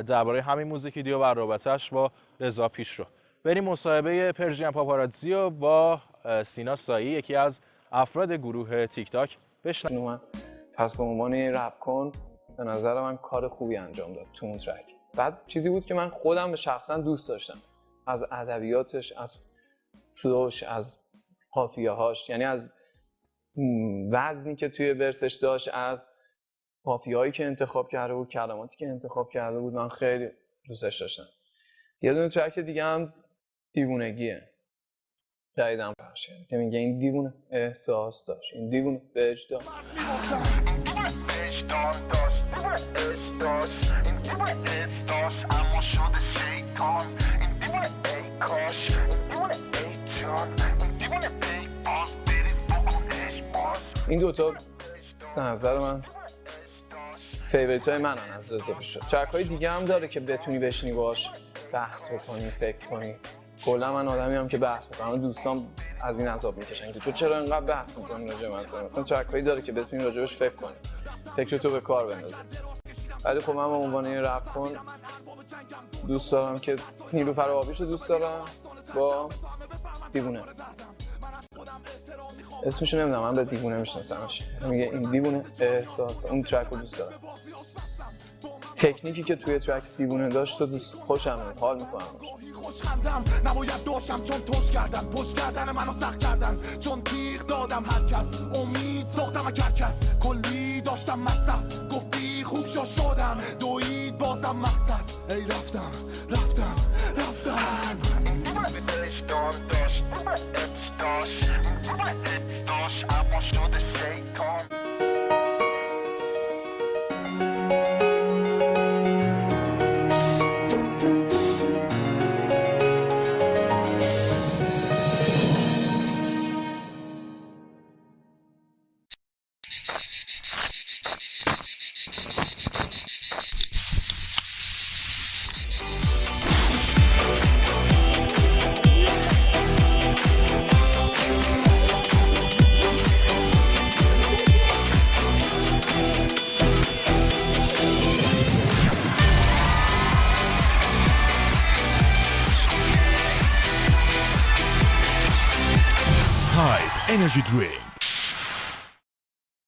درباره همین موزیک ویدیو و رابطه‌اش با رضا پیشرو. بریم مصاحبه پرژین پاپاراتزی رو با سینا سایی، یکی از افراد گروه تیک تاک، بشنویم. پس به عنوان رپ کن به نظر من کار خوبی انجام داد تو اون ترک. بعد چیزی بود که من خودم به شخصا دوست داشتم، از ادبیاتش، از فلوش، از قافیه‌هاش، یعنی از وزنی که توی ورسش داشت، از قافیه‌هایی که انتخاب کرده بود، کلماتی که انتخاب کرده بود، من خیلی دوستش داشتم. یه دونه ترک دیگه هم دیوونگیه، جدیدم پخشه که میگه این دیوونه احساس داشت، این دیوونه وجدان. این دوتا به نظر من فیوریت های من هم از رضا پیشرو. ترک های دیگه هم داره که بتونی بشینی باش بحث بکنی، فکر کنی. کلا من آدمی هم که بحث میکنم، دوستان از این عذاب میکشن که تو چرا اینقدر بحث میکنی راجع به مثلا ترک هایی داره که بتونی راجعش فکر کنی، فکرتو به کار بندازی. ولی خب من به عنوان این رپ کن دوست دارم که نیلوفر آبیشو دوست دارم با دیوونه. اسمشو نمیدونم، من به دیوونه میشناسمش. میگه این دیوونه احساس، اون ترک رو دوست دارم. تکنیکی که توی ترک دیوونه داشت و دوست خوشم میاد، حال میکنم. خوشخندم نباید داشتم چون توش کردن، پشت کردن منو سخت کردن، چون تیغ دادم هر کس، امید ساختم از کس، کلی داشتم مصب، گفتی خوب شدم، دوید بازم مقصد، ای رفتم اما شده شیطان. Energy drink.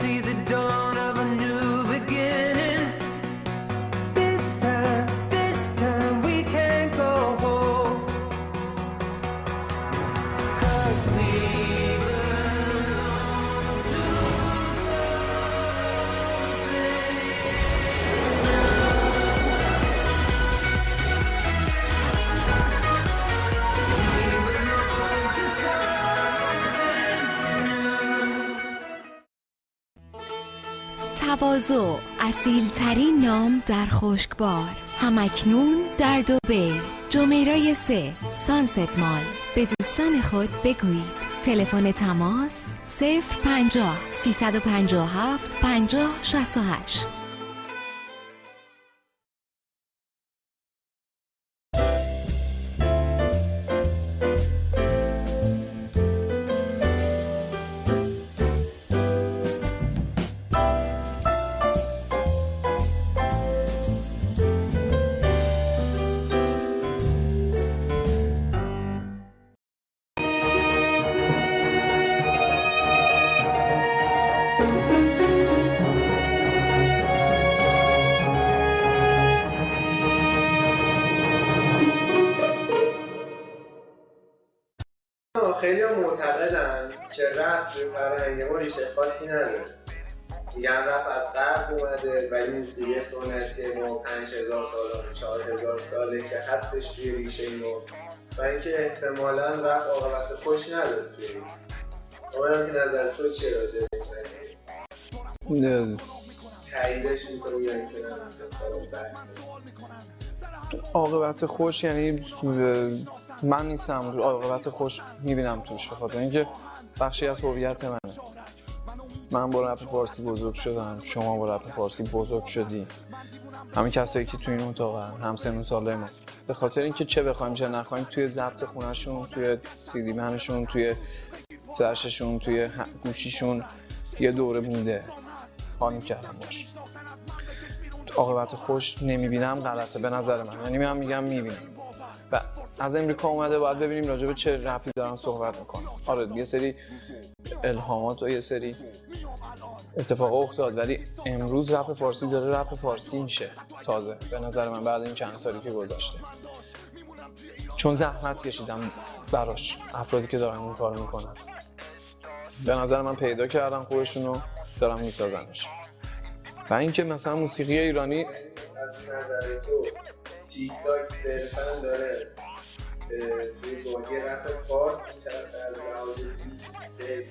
See the dawn of a new beginning. This time we can't go home. 'Cause we belong to تواضع، اصیل‌ترین نام در خشکبار، همکنون در دبی. جمیرای 3 سانست مال. به دوستان خود بگویید. تلفن تماس 050 357 50 68. خیلی هم معتقدن که رپ توی فرهنگ ما ریشه خاصی نداره. میگن رپ از غرب اومده ولی موسیقی سنتی ما 5000 سال 4000 ساله که هستش توی ریشه ما و اینکه احتمالاً رپ عاقبت خوش نداره توی این. امیدوارم که نظر تو چیه راجع به تاییدش می‌کنی یا اینکه نه عاقبت خوش یعنی من نیستم عاقبت خوش میبینم توش، به خاطر اینکه بخشی از هویت منه. من با رپ فارسی بزرگ شدم، شما با رپ فارسی بزرگ شدی، همین کسایی که توی این اتاقن، هم سن و ساله ما. به خاطر اینکه چه بخوایم چه نخوایم توی ضبط خونه‌شون، توی سی دی منشون، توی فلششون، توی گوشیشون یه دوره بوده، حال می‌کردم باشه. عاقبت خوش نمیبینم غلطه به نظر من، یعنی من میگم میبینم و از امریکا اومده باید ببینیم راجع به چه رپی دارن صحبت میکنن. آره یه سری الهامات و یه سری اتفاق افتاد ولی امروز رپ فارسی داره رپ فارسی میشه تازه به نظر من بعد این چند سالی که گذشته، چون زحمت کشیدم براش افرادی که دارن این کارو میکنن. به نظر من پیدا کردن خودشونو، دارن میسازنش. و اینکه مثلا موسیقی ایرانی تیک تاک صرفا داره توی بادی رپ فارس می‌چرخه از لحاظ بیت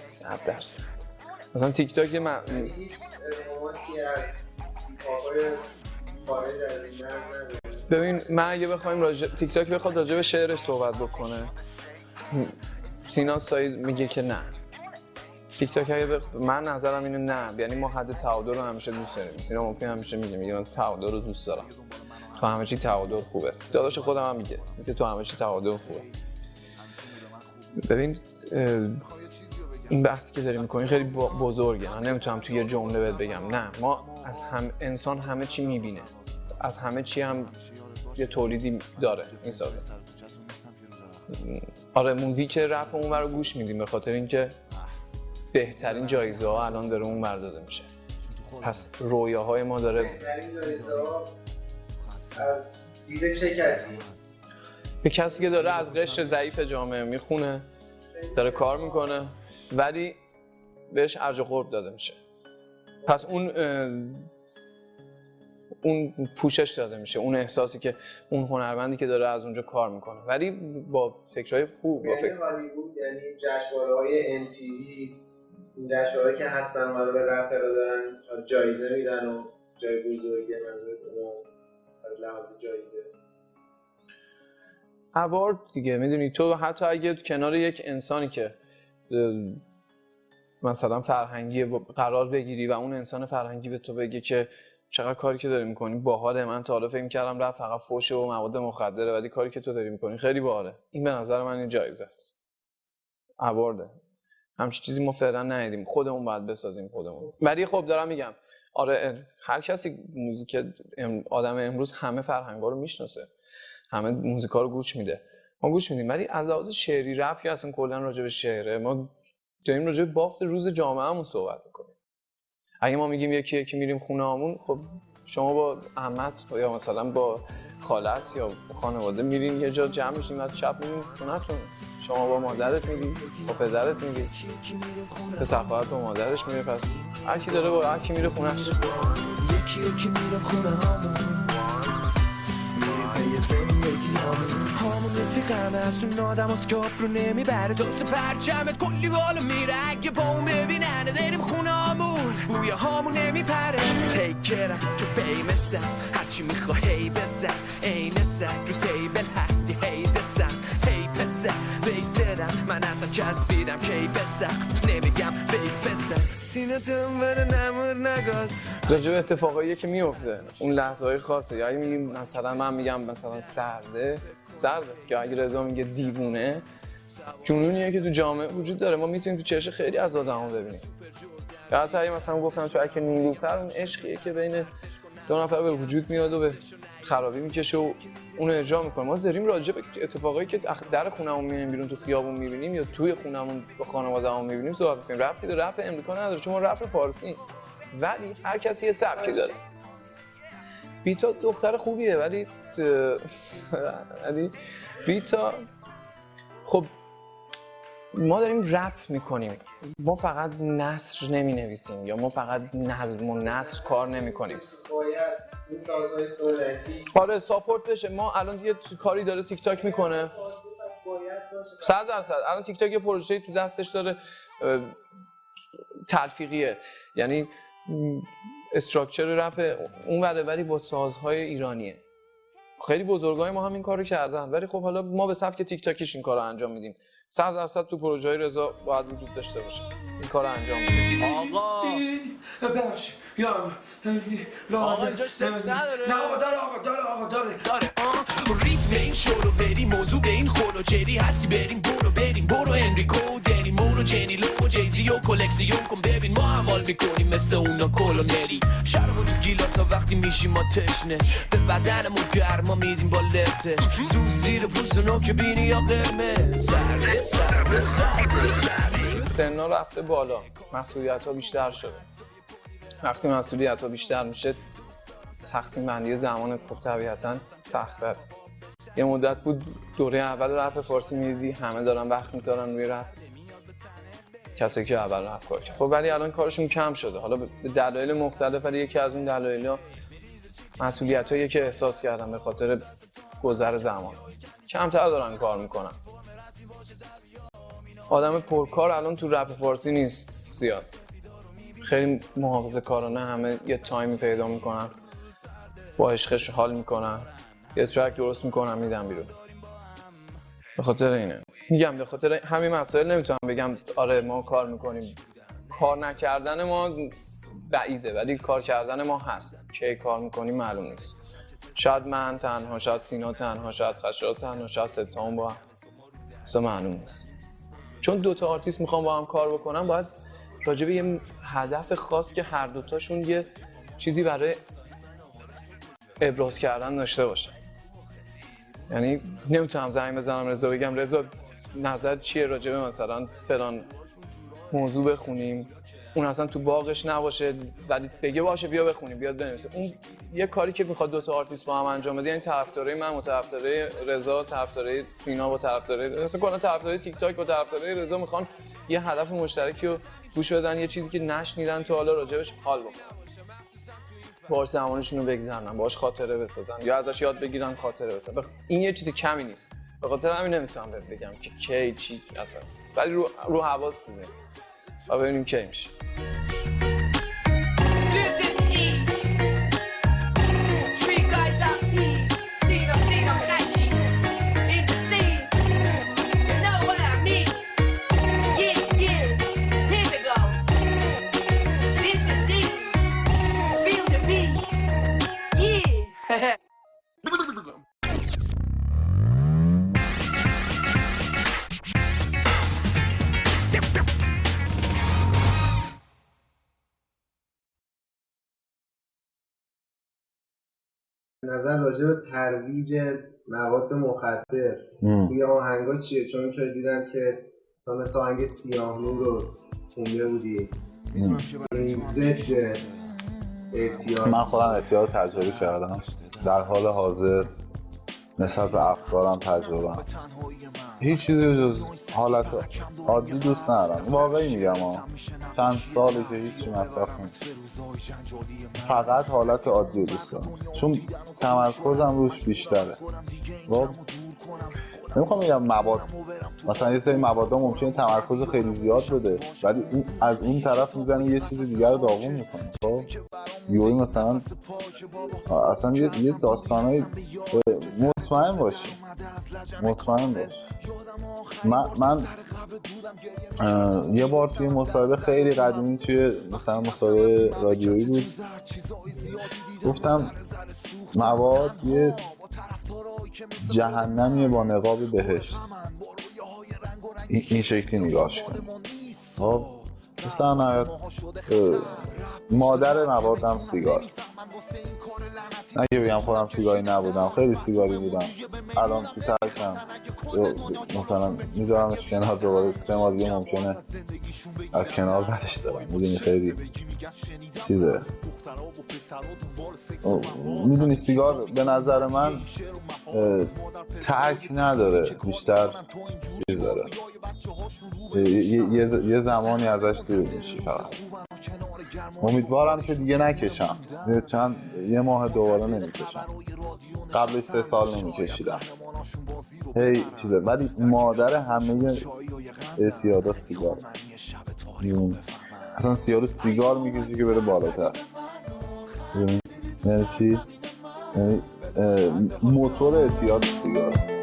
100%. مثلا تیک تاک هیچ الهاماتی از هیپ‌هاپ‌های خارج از این مرز نداره. ببین من اگه بخوایم تیک تاک بخواد راجع به شعرش صحبت بکنه، سینا سعید میگه که نه. تیک تاک من نظرم اینه نه، یعنی ما حد تعادل رو همیشه دوست داریم. سینا مفتی همیشه میگه من تعادل رو دوست دارم. تو همه چی تعادل خوبه. داداش خودم هم میگه تو همه چی تعادل خوبه. ببین این بحثی که داری میکنی خیلی بزرگه. من نمیتونم توی یه جمله بهت بگم نه. ما از انسان همه چی میبینه، از همه چی هم یه تولیدی داره میسازه. آره موزیک رپ اونور رو گوش میدیم به خاطر اینکه بهترین جایزه ها الان داره اونور داده میشه. پس رویاهای ما داره. بهترین جایزه ها از دید چه کسی؟ به کسی که داره از قشر ضعیف جامعه میخونه، داره کار میکنه ولی بهش ارج و قرب داده میشه. پس اون پوشش داده میشه، اون احساسی که اون هنرمندی که داره از اونجا کار میکنه ولی با فکرهای خوب. با یعنی هالیوود، یعنی جشنواره‌های MTV، این جشنواره‌ای که هستن مال به رپرها دارن جایزه میدن و جای بزرگی منظورم از لحاظ جایزه اوارد دیگه. میدونی تو حتی اگه کنار یک انسانی که مثلا فرهنگی قرار بگیری و اون انسان فرهنگی به تو بگه که چقدر کاری که داری میکنی باحاله، من تا حالا فکر می‌کردم رپ فقط فوش و مواد مخدره ولی کاری که تو داری میکنی خیلی باحاله، این به نظر من این جایزه است. اوارده. همچین چیزی ما فعلا ندیدیم، خودمون باید بسازیم خودمون. ولی خب دارم میگم آره هر کسی موزیک آدم امروز همه فرهنگا رو میشناسه، همه موزیکا رو گوش میده، ما گوش میدیم ولی از لحاظ شعری رپ یا اصلا کلا راجع به شعره ما داریم راجع به بافت روز جامعهمون صحبت میکنیم. اگه ما میگیم یکی میریم خونه‌هامون، خب شما با عمت یا مثلا با خالت یا خانواده میرین یه جا جمع میشین و شب میرین خونه‌تون، شما با مادرت میری، با پدرت میری، پسر خواهرت با مادرش میره، پس هر کی داره با هر کی میره خونه‌اش. یکی میرم خونه‌هامون، میریم پی زندگی‌هامون، همون رفیقمه از اون آدم از که رو نمیبره دست پرچمت کلی بالا میره اگه با اون ببینن داریم خونه‌هامون، بوی هامون نمیپره تیکرم چون فیمسم هرچی میخواه هی بزن این سر رو تیبل هستی هیزه سم هی پسر بیستدم من اصلا چسبیدم کی بسخ نمیگم بیفسر سینه تنبر نمور نگاز راجع به اتفاقایی که میفته اون لحظه‌های خاصه. یا اگه میگیم مثلا من میگم مثلا سرده که اگه رضا میگه دیوونه، جنونیه که تو جامعه وجود داره، ما میتونیم تو چشم خیلی از آدم‌ها ببینیم. یا حتی اگه مثلا گفتم تو اگه نیلوفر اون عشقیه که بین دو نفر به وجود میاد و به خرابی میکشه و اونو اجرا میکنه. ما داریم راجع به اتفاقایی که در خونمون میایم بیرون تو خیابون میبینیم یا توی خونمون با خانواده‌مون میبینیم صحبت میکنیم. ربطی به رپ امریکا نداره چون ما رپ فارسی، ولی هر کسی یه سبکی داره. بیتا دختر خوبیه ولی بیتا خب ما داریم رپ میکنیم، ما فقط نثر نمی نویسیم یا ما فقط نظم و نثر کار نمی کنیم. باید این سازهای سنتی آره ساپورت بشه. ما الان یه کاری داره تیک تاک میکنه 100%. الان تیک تاک یه پروژه‌ای تو دستش داره تلفیقیه، یعنی استراکچر رپ اون وره ولی با سازهای ایرانیه. خیلی بزرگای ما هم این کارو کردن ولی خب حالا ما به سبک تیک تاکیش این کارو انجام میدیم. 100% تو پروژه‌های رضا باید وجود داشته باشه. این کارو انجام میدیم. آقا ببخش یارم آقا اینجا سفت نداره. نه آقا داره ریتم این شورو بریم موضوع به این خورو جری هستی بریم برو انریکو دنی مورو جنی لومو جیزی و کلکسیون کن ببین ما عمال میکنیم مثل اونا کلونری شرمو تو گیلاسا وقتی میشیم ما تشنه به بدنمون گرما میدیم با لفتش سوز زیر پوستونو که بینی یا قرمز سنا رفته بالا، مسئولیت‌ها بیشتر شده. وقتی مسئولیت‌ها بیشتر میشه تقسیم بندی زمانت خب طبیعتاً سخت‌تره. یه مدت بود دوره اول رپ فارسی می‌دیدی همه دارن وقت می‌ذارن روی رپ، کسایی که اول رپ کار کردن. خب ولی الان کارشون کم شده، حالا به دلایل مختلف، ولی یکی از اون دلایل‌ها مسئولیتایی که احساس کردم به خاطر گذر زمان کمتر دارن کار میکنن. آدم پرکار الان تو رپ فارسی نیست زیاد. خیلی محافظه‌کارانه همه یه تایمی پیدا میکنن، با عشقش حال میکنن، یه ترک درست میکنن میدن بیرون. به خاطر اینه میگم، به خاطر همین مسائل نمیتونم بگم آره ما کار میکنیم. کار نکردن ما بعیده ولی کار کردن ما هست. کی کار میکنیم معلوم نیست. شاید من تنها، شاید سینا تنها، شاید خشایار تنها، شاید ستام با هم. اصلا معلوم نیست. چون دوتا آرتیست میخوام با هم کار بکنم باید راجع به یه هدف خاص که هر دوتاشون یه چیزی برای ابراز کردن داشته باشه. یعنی نمیتونم زنگ بزنم رضا بگم رضا نظر چیه راجع به مثلا فلان موضوع بخونیم، اون اصلا تو باغش نباشه ولی بگه باشه بیا بخونیم بیاد بنویسه. اون یه کاری که میخواد دوتا آرتیست با هم انجام بده، یعنی طرفدارای من و طرفدارای رضا، طرفدارای سینا و طرفدارای مثلا کلا طرفدارای تیک تاک و طرفدارای رضا میخوان یه هدف مشترکی رو گوش بدن، یه چیزی که نشنیدن تا حالا راجعش حال بکنن، باهاش زمانشون رو بگذرونن، باهاش خاطره بسازن یا ازش یاد بگیرن خاطره بسازن. این یه چیز کمی نیست. به خاطر همین نمیتونم بگم که کی چی اصلا، ولی رو حواسمه و ببینیم کی میشه. نظر راجع به ترویج مواد مخدر توی آهنگا چیه؟ چون که دیدم که مثلا آهنگ سیاه نور رو خونده بودی، این ضد اعتیاد. من خودم اعتیاد تجربه کردم، در حال حاضر نسبت به افکارم تجربه. هیچ چیزی جز حالت عادی دوست ندارم، واقعی میگم چند ساله که هیچی مصرف نمی‌کنم، فقط حالت عادی دوست دارم چون تمرکزم روش بیشتره. نمیخوام بگم مواد، مثلا یه سری موادها ممکنه تمرکز خیلی زیاد بده ولی از اون طرف میزنه یه چیز دیگر رو داغون میکنه. خب یوی مثلا اصلا یه داستانای مطمئن باشی من یه بار توی مصاحبه خیلی قدیمی توی مثلا مصاحبه رادیویی بود گفتم مواد یه جهنمیه با نقاب بهشت، این شکلی نگاهش کنیم. خب مثلا نهایت مادر موادم سیگار، نگه بگم خودم سیگاری نبودم، خیلی سیگاری بودم، الان تو ترکم مثلا میذارمش کنار دوباره 3 ماه دیگه ممکنه از کنار برش دارم. میدونی خیلی چیزه، میدونی سیگار به نظر من ترک نداره، بیشتر چیز داره، یه زمانی ازش دور میشی. فقط امیدوارم که دیگه نکشم، یه ماه دوباره نمیکشم، قبل 3 سال نمیکشیدم هی چیزه، ولی مادر همه اعتیادا سیگار، اصلا سیگار میکشی که بره بالاتر. یعنی چی؟ موتور اعتیاد سیگار.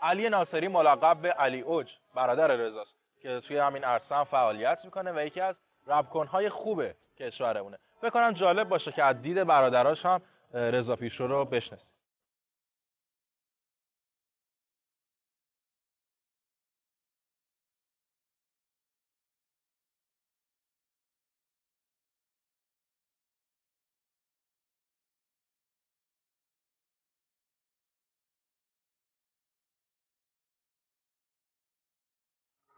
علی ناصری ملقب به علی اوج برادر رضاست که توی همین عرصه هم فعالیت میکنه و یکی از رپکن‌های خوب کشورمونه. فکر کنم جالب باشه که از دید برادراش هم رضا پیشرو رو بشناسیم.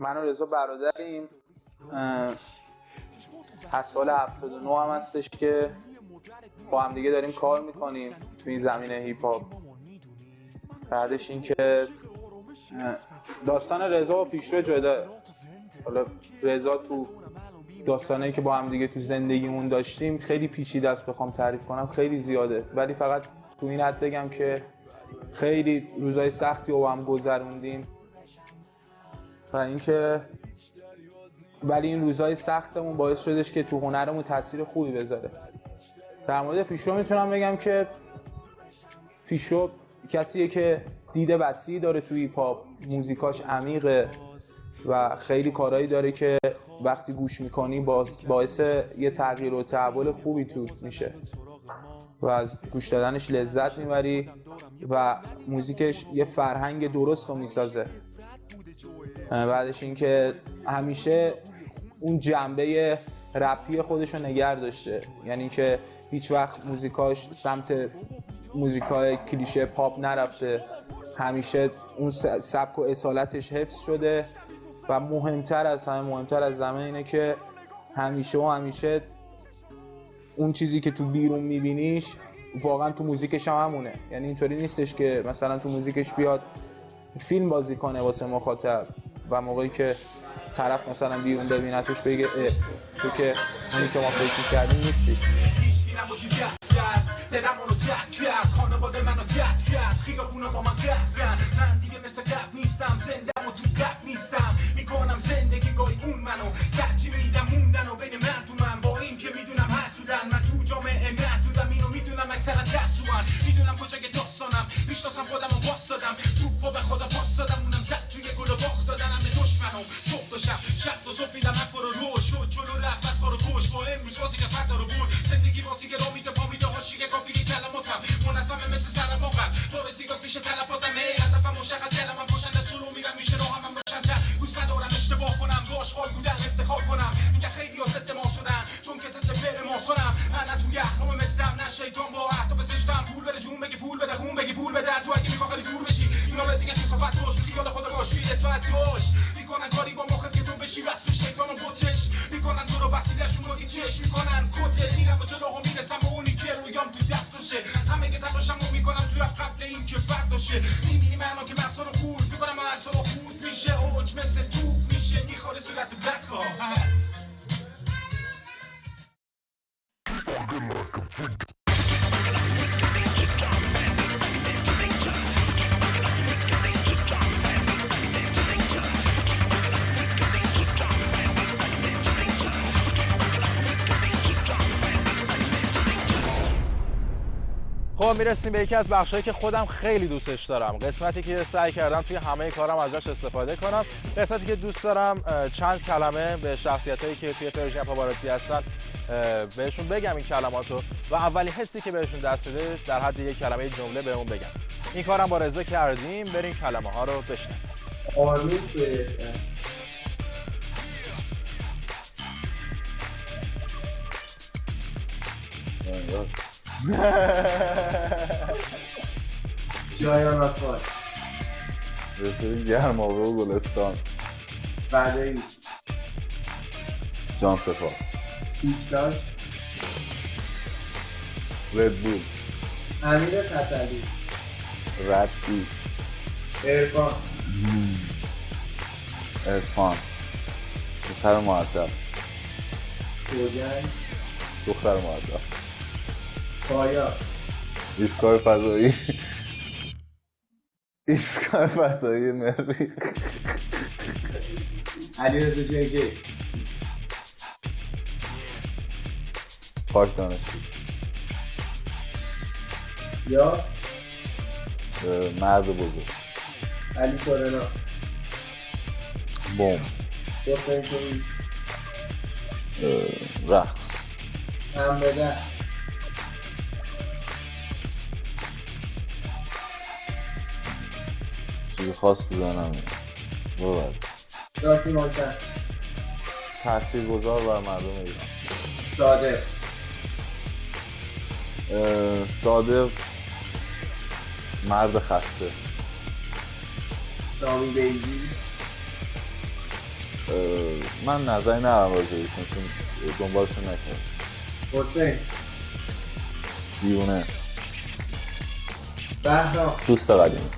من و رضا برادریم. از سال 79 هم هستش که با هم دیگه داریم کار میکنیم تو این زمینه هیپ هاپ. بعدش این که داستان رضا و پیشرو جدا. حالا رضا تو داستانایی که با هم دیگه تو زندگیمون داشتیم خیلی پیچیده است، بخوام تعریف کنم خیلی زیاده، ولی فقط تو این حد بگم که خیلی روزای سختی رو با هم گذروندیم و اینکه ولی این روزهای سختمون باعث شدش که تو هنرمون تاثیر خوبی بذاره. در مورد پیشرو میتونم بگم که پیشرو کسیه که دید وسیعی داره توی هیپ هاپ، موزیکاش عمیقه و خیلی کارهایی داره که وقتی گوش میکنی باعث یه تغییر و تحول خوبی تو میشه و از گوش دادنش لذت میبری و موزیکش یه فرهنگ درست رو میسازه. بعدش اینکه همیشه اون جنبه رپی خودش رو نگه داشته، یعنی که هیچ وقت موزیکاش سمت موزیکای کلیشه پاپ نرفته، همیشه اون سبک و اصالتش حفظ شده و مهمتر از همه اینه که همیشه اون چیزی که تو بیرون میبینیش واقعا تو موزیکش هم همونه. یعنی اینطوری نیستش که مثلا تو موزیکش بیاد فیلم بازی کنه واسه مخاطب و موقعی که طرف مثلا بیرون ببینتش بگه تو که اونی که ما فکر می‌کردیم نیستی. دلمو رو ترک کرد، خانواده منو ترک کرد، خیابونا با من گردن. من دیگه مثل قبل نیستم، زندم و تو قبل نیستم، میکنم زندگی گاهی اون منو ترجیح میدم موندن و بین مردمم با این که میدونم حسودن. من تو جامعه محدودم، اینو میدونم اکثرا ترسوان، میدونم کجای داستانم، میشناسم خودم و باس دادم، توپو به خدا پاس دادم، اونم زد توی گل و باخت دادن. همه دشمنم صبح و شب و صبح میدم حق رو روش شد جلو رفت کارو کش با امروز بازی که فردا رو بود. زندگی بازی که را میده پا میده هاشی که کافی کلماتم منظمه مثل سرباقم، داره زیگات میشه تلفاتم. هدفم مشخص کلمم روشن سلو میرم میشه راهمم روشن‌تر. دوست ندارم اشتباه کنم، باش خال بودن افتخار کنم. میگه خیلی ها ضد ما شدن چون که ضد فعل ما شدم. من از توی احرام مثلم نه شیطان با اهداف زشتم. پول بده جون بگی پول بده خون بگی پول بده تو اگه میخوای دور بشی اینا به دیگه تو صحبت روش خیال خود باش یه ساعت گوش میکنن کاری با مخت که تو بشی واسه شیطان و بوتش میکنن تو رو وسیله‌شون رو چش میکنن کتل. میرم به جلو میرسم به اونی که رویام تو دستشه. همه که تلاشم رو میکنم تو رفت قبل این که فرداشه. میبینی منو که مغزا رو خورد میکنم مغزا رو خورد میشه اوج مثل توپ میشه میخوره صورت بدخواه. خب میرسیم به یکی از بخشایی که خودم خیلی دوستش دارم، قسمتی که سعی کردم توی همه کارم ازش استفاده کنم، قسمتی که دوست دارم چند کلمه به شخصیتایی که توی پرژین پاپاراتزی هستن بهشون بگم این کلماتو و اولین حسی که بهشون دست میده در حد یک کلمه جمله بهمون بگم. این کارم با رضا کردیم، بریم کلمه ها رو بشنویم. آرمین شایان آسمان رسید گرماوه و گلستان بعدی جان سفا تیک تاک ردبول امیر خطلی ردبول ارفان پسر مؤدب سوگن دختر مؤدب پایا ایستگاه فضایی مریخ علیرضا جیگی پاک دانشجو یاس مرد بزرگ علی سورنا بوم حسین شوی رقص همبده چیزی خاص تو ذهنم بود ساسی مانتن تاثیرگذار بر مردم ایران صادق مرد خسته سامی بیبی من نظری ندارم راجعشون چون دنبالشون نکردم. حسین دیونه بهرام دوست قدیمی.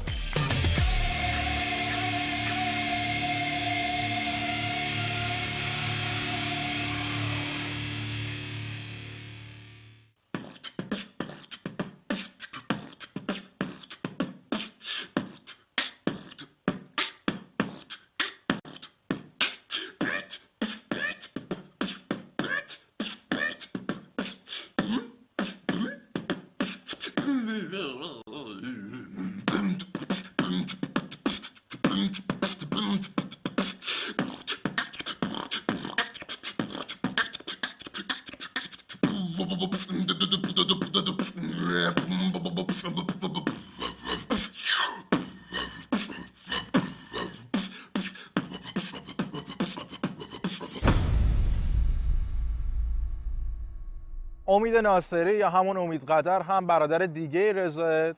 امید ناصری یا همون امید قدر هم برادر دیگه رضا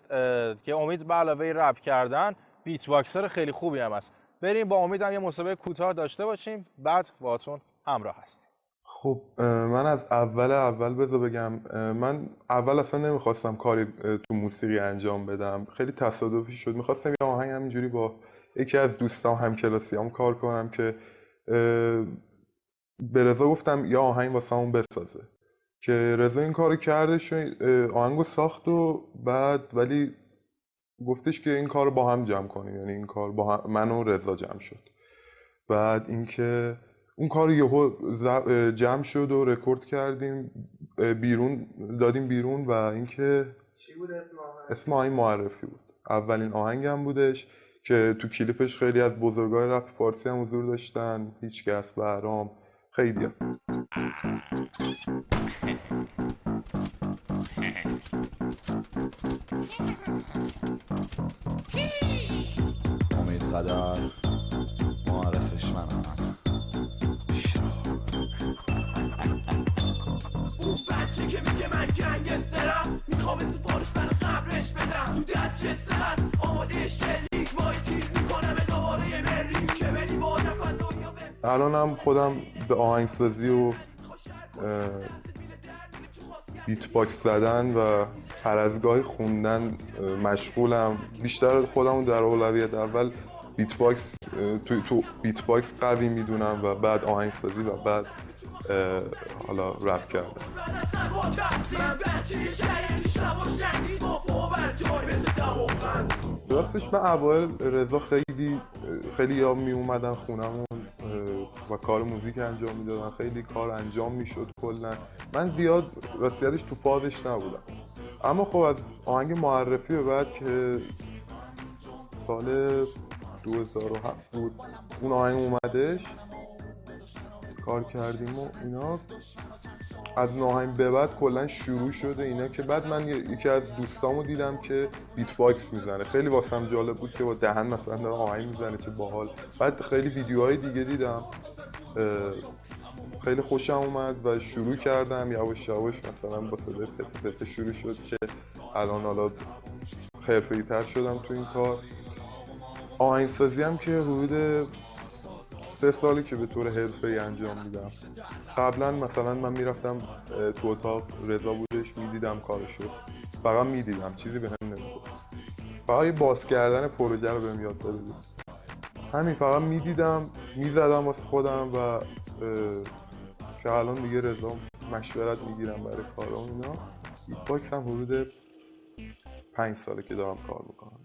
که امید به علاوه رپ کردن بیت باکسر خیلی خوبی هم است. بریم با امید هم یه مسابقه کوتاه داشته باشیم بعد باهاتون همراه هستیم. خب من از اول بذار بگم، من اول اصلا نمیخواستم کاری تو موسیقی انجام بدم، خیلی تصادفی شد. میخواستم یه آهنگ همینجوری با یکی از دوستام همکلاسیام کار کنم که به رضا گفتم یه آهنگ واسمون بسازه که رضا این کارو کردش، آهنگو ساخت و بعد ولی گفتش که این کارو با هم جمع کنیم، یعنی این کار با هم من و رضا جمع شد. بعد اینکه اون کار یهو جمع شد و رکورد کردیم، بیرون دادیم بیرون. و اینکه چی بود اسم آهنگ معرفی بود، اولین آهنگم بودش که تو کلیپش خیلی از بزرگای رپ فارسی هم حضور داشتن، هیچکس، بهرام، خیلی هم. امید قدر معرفش منم. اون بچه که میگه من گنگسترم، میخوام سفارش برای قبرش بدم، تو دست جسته هست آماده شلیک، وای تیر میکنم دوباره مری که بری با آدم فضایی. الانم خودم به آهنگسازی و بیت باکس زدن و هر از گاهی خوندن مشغولم. بیشتر خودمو در اولویت اول بیت باکس تو بیت باکس قوی میدونم و بعد آهنگسازی و بعد حالا رپ کردن. راستش من اوایل رضا خیلی یا می اومدن خونمون و کار موزیک انجام میدادن، خیلی کار انجام میشد کلا. من زیاد راستیتش تو فازش نبودم، اما خب از آهنگ معرفی به بعد که سال 2007 بود اون آهنگ اومدش، کار کردیم و اینا. از اون آهنگ به بعد کلا شروع شده اینا که بعد من یکی از دوستامو دیدم که بیت باکس میزنه، خیلی واسم جالب بود که با دهن مثلا داره آهنگ میزنه، چه باحال. بعد خیلی ویدیوهای دیگه دیدم، خیلی خوشم اومد و شروع کردم یواش یواش مثلا با صدای تپ شروع شد که الان حالا حرفه‌ای‌تر شدم تو این کار. آهنگسازی هم که حدود 3 سالی که به طور حرفه‌ای انجام میدم. قبلا مثلا من میرفتم تو اتاق، رضا بودش، میدیدم کارشو، فقط میدیدم، چیزی بهم نمیگفت، فقط یه باز کردن پروژه رو بهم یاد داده بود. همین، فقط میدیدم، میزدم واسه خودم و که الان دیگه رضا مشورت میگیرم برای کارام اینا. بیت باکس هم حدود 5 ساله که دارم کار میکنم.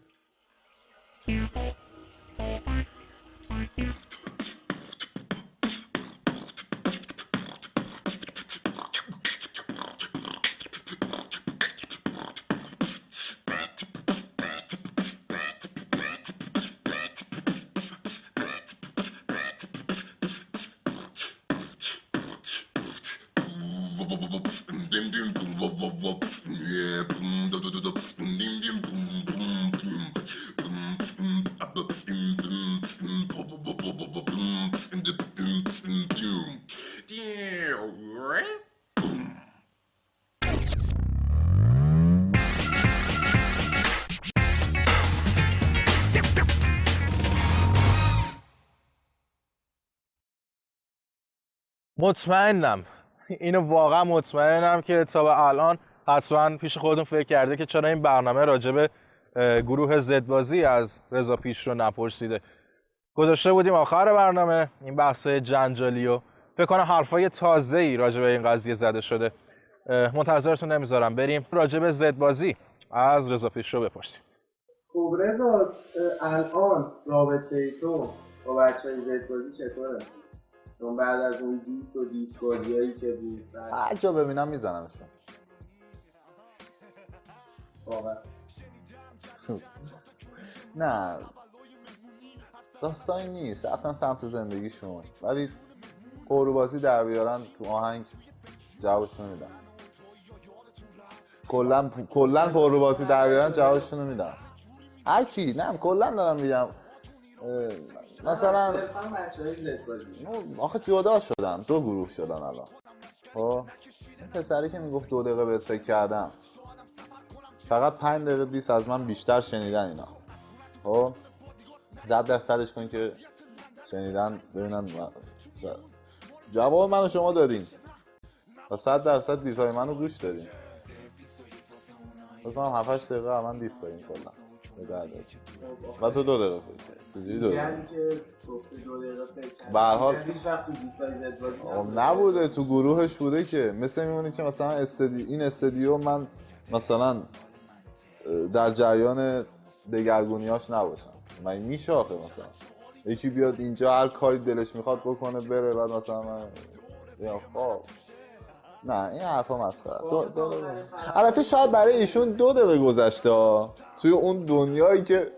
مطمئنم، اینو واقعا مطمئنم که تا به الان حتما پیش خودتون فکر کرده که چرا این برنامه راجع به گروه زدبازی از رضا پیشرو نپرسیده. گذاشته بودیم آخر برنامه این بحث جنجالی و فکر کنم حرفای تازه‌ای راجع به این قضیه زده شده. منتظرتون نمیذارم، بریم راجع به زدبازی از رضا پیشرو بپرسیم. خب رضا، الان رابطه تو با بچه‌های زدبازی چطوره؟ چون بعد از اون دیس و دیسکوردیایی که بود هر جا ببینم میزنمشون. واقعا نه داستانی نیست، رفتن سمت زندگیشون، ولی قوروبازی در بیارن تو آهنگ جوابشون میدن. کلن قوروبازی در بیارن جوابشون میدن. هر کی، نه کلن دارم میگم. مثلا آخه جدا شدن، 2 گروه شدن الان. خب پسری که میگفت 2 دقیقه بهت فکر کردم، فقط 5 دقیقه دیس از من بیشتر شنیدن اینا. خب 100% کن که شنیدن، ببینن جواب منو شما دادین و 100% دیسای منو گوش دادین. بکنم 7-8 دقیقه من دیس داریم کلا و تو 2 دقیقه فکر چجوری 2 دقیقه؟ یعنی که گفته 2 دقیقه فکر به هر حال هیچ وقت تو دیسای زدبازی نبوده، تو گروهش بوده که مثل میمونی که مثلا این استودیو من مثلا در جریان دگرگونیاش نباشم. من میشه آخه مثلا یکی بیاد اینجا هر کاری دلش میخواد بکنه بره، بعد مثلا من خب نه این حرفا مسخره است. البته شاید برای ایشون 2 دقیقه گذشته توی اون دنیایی که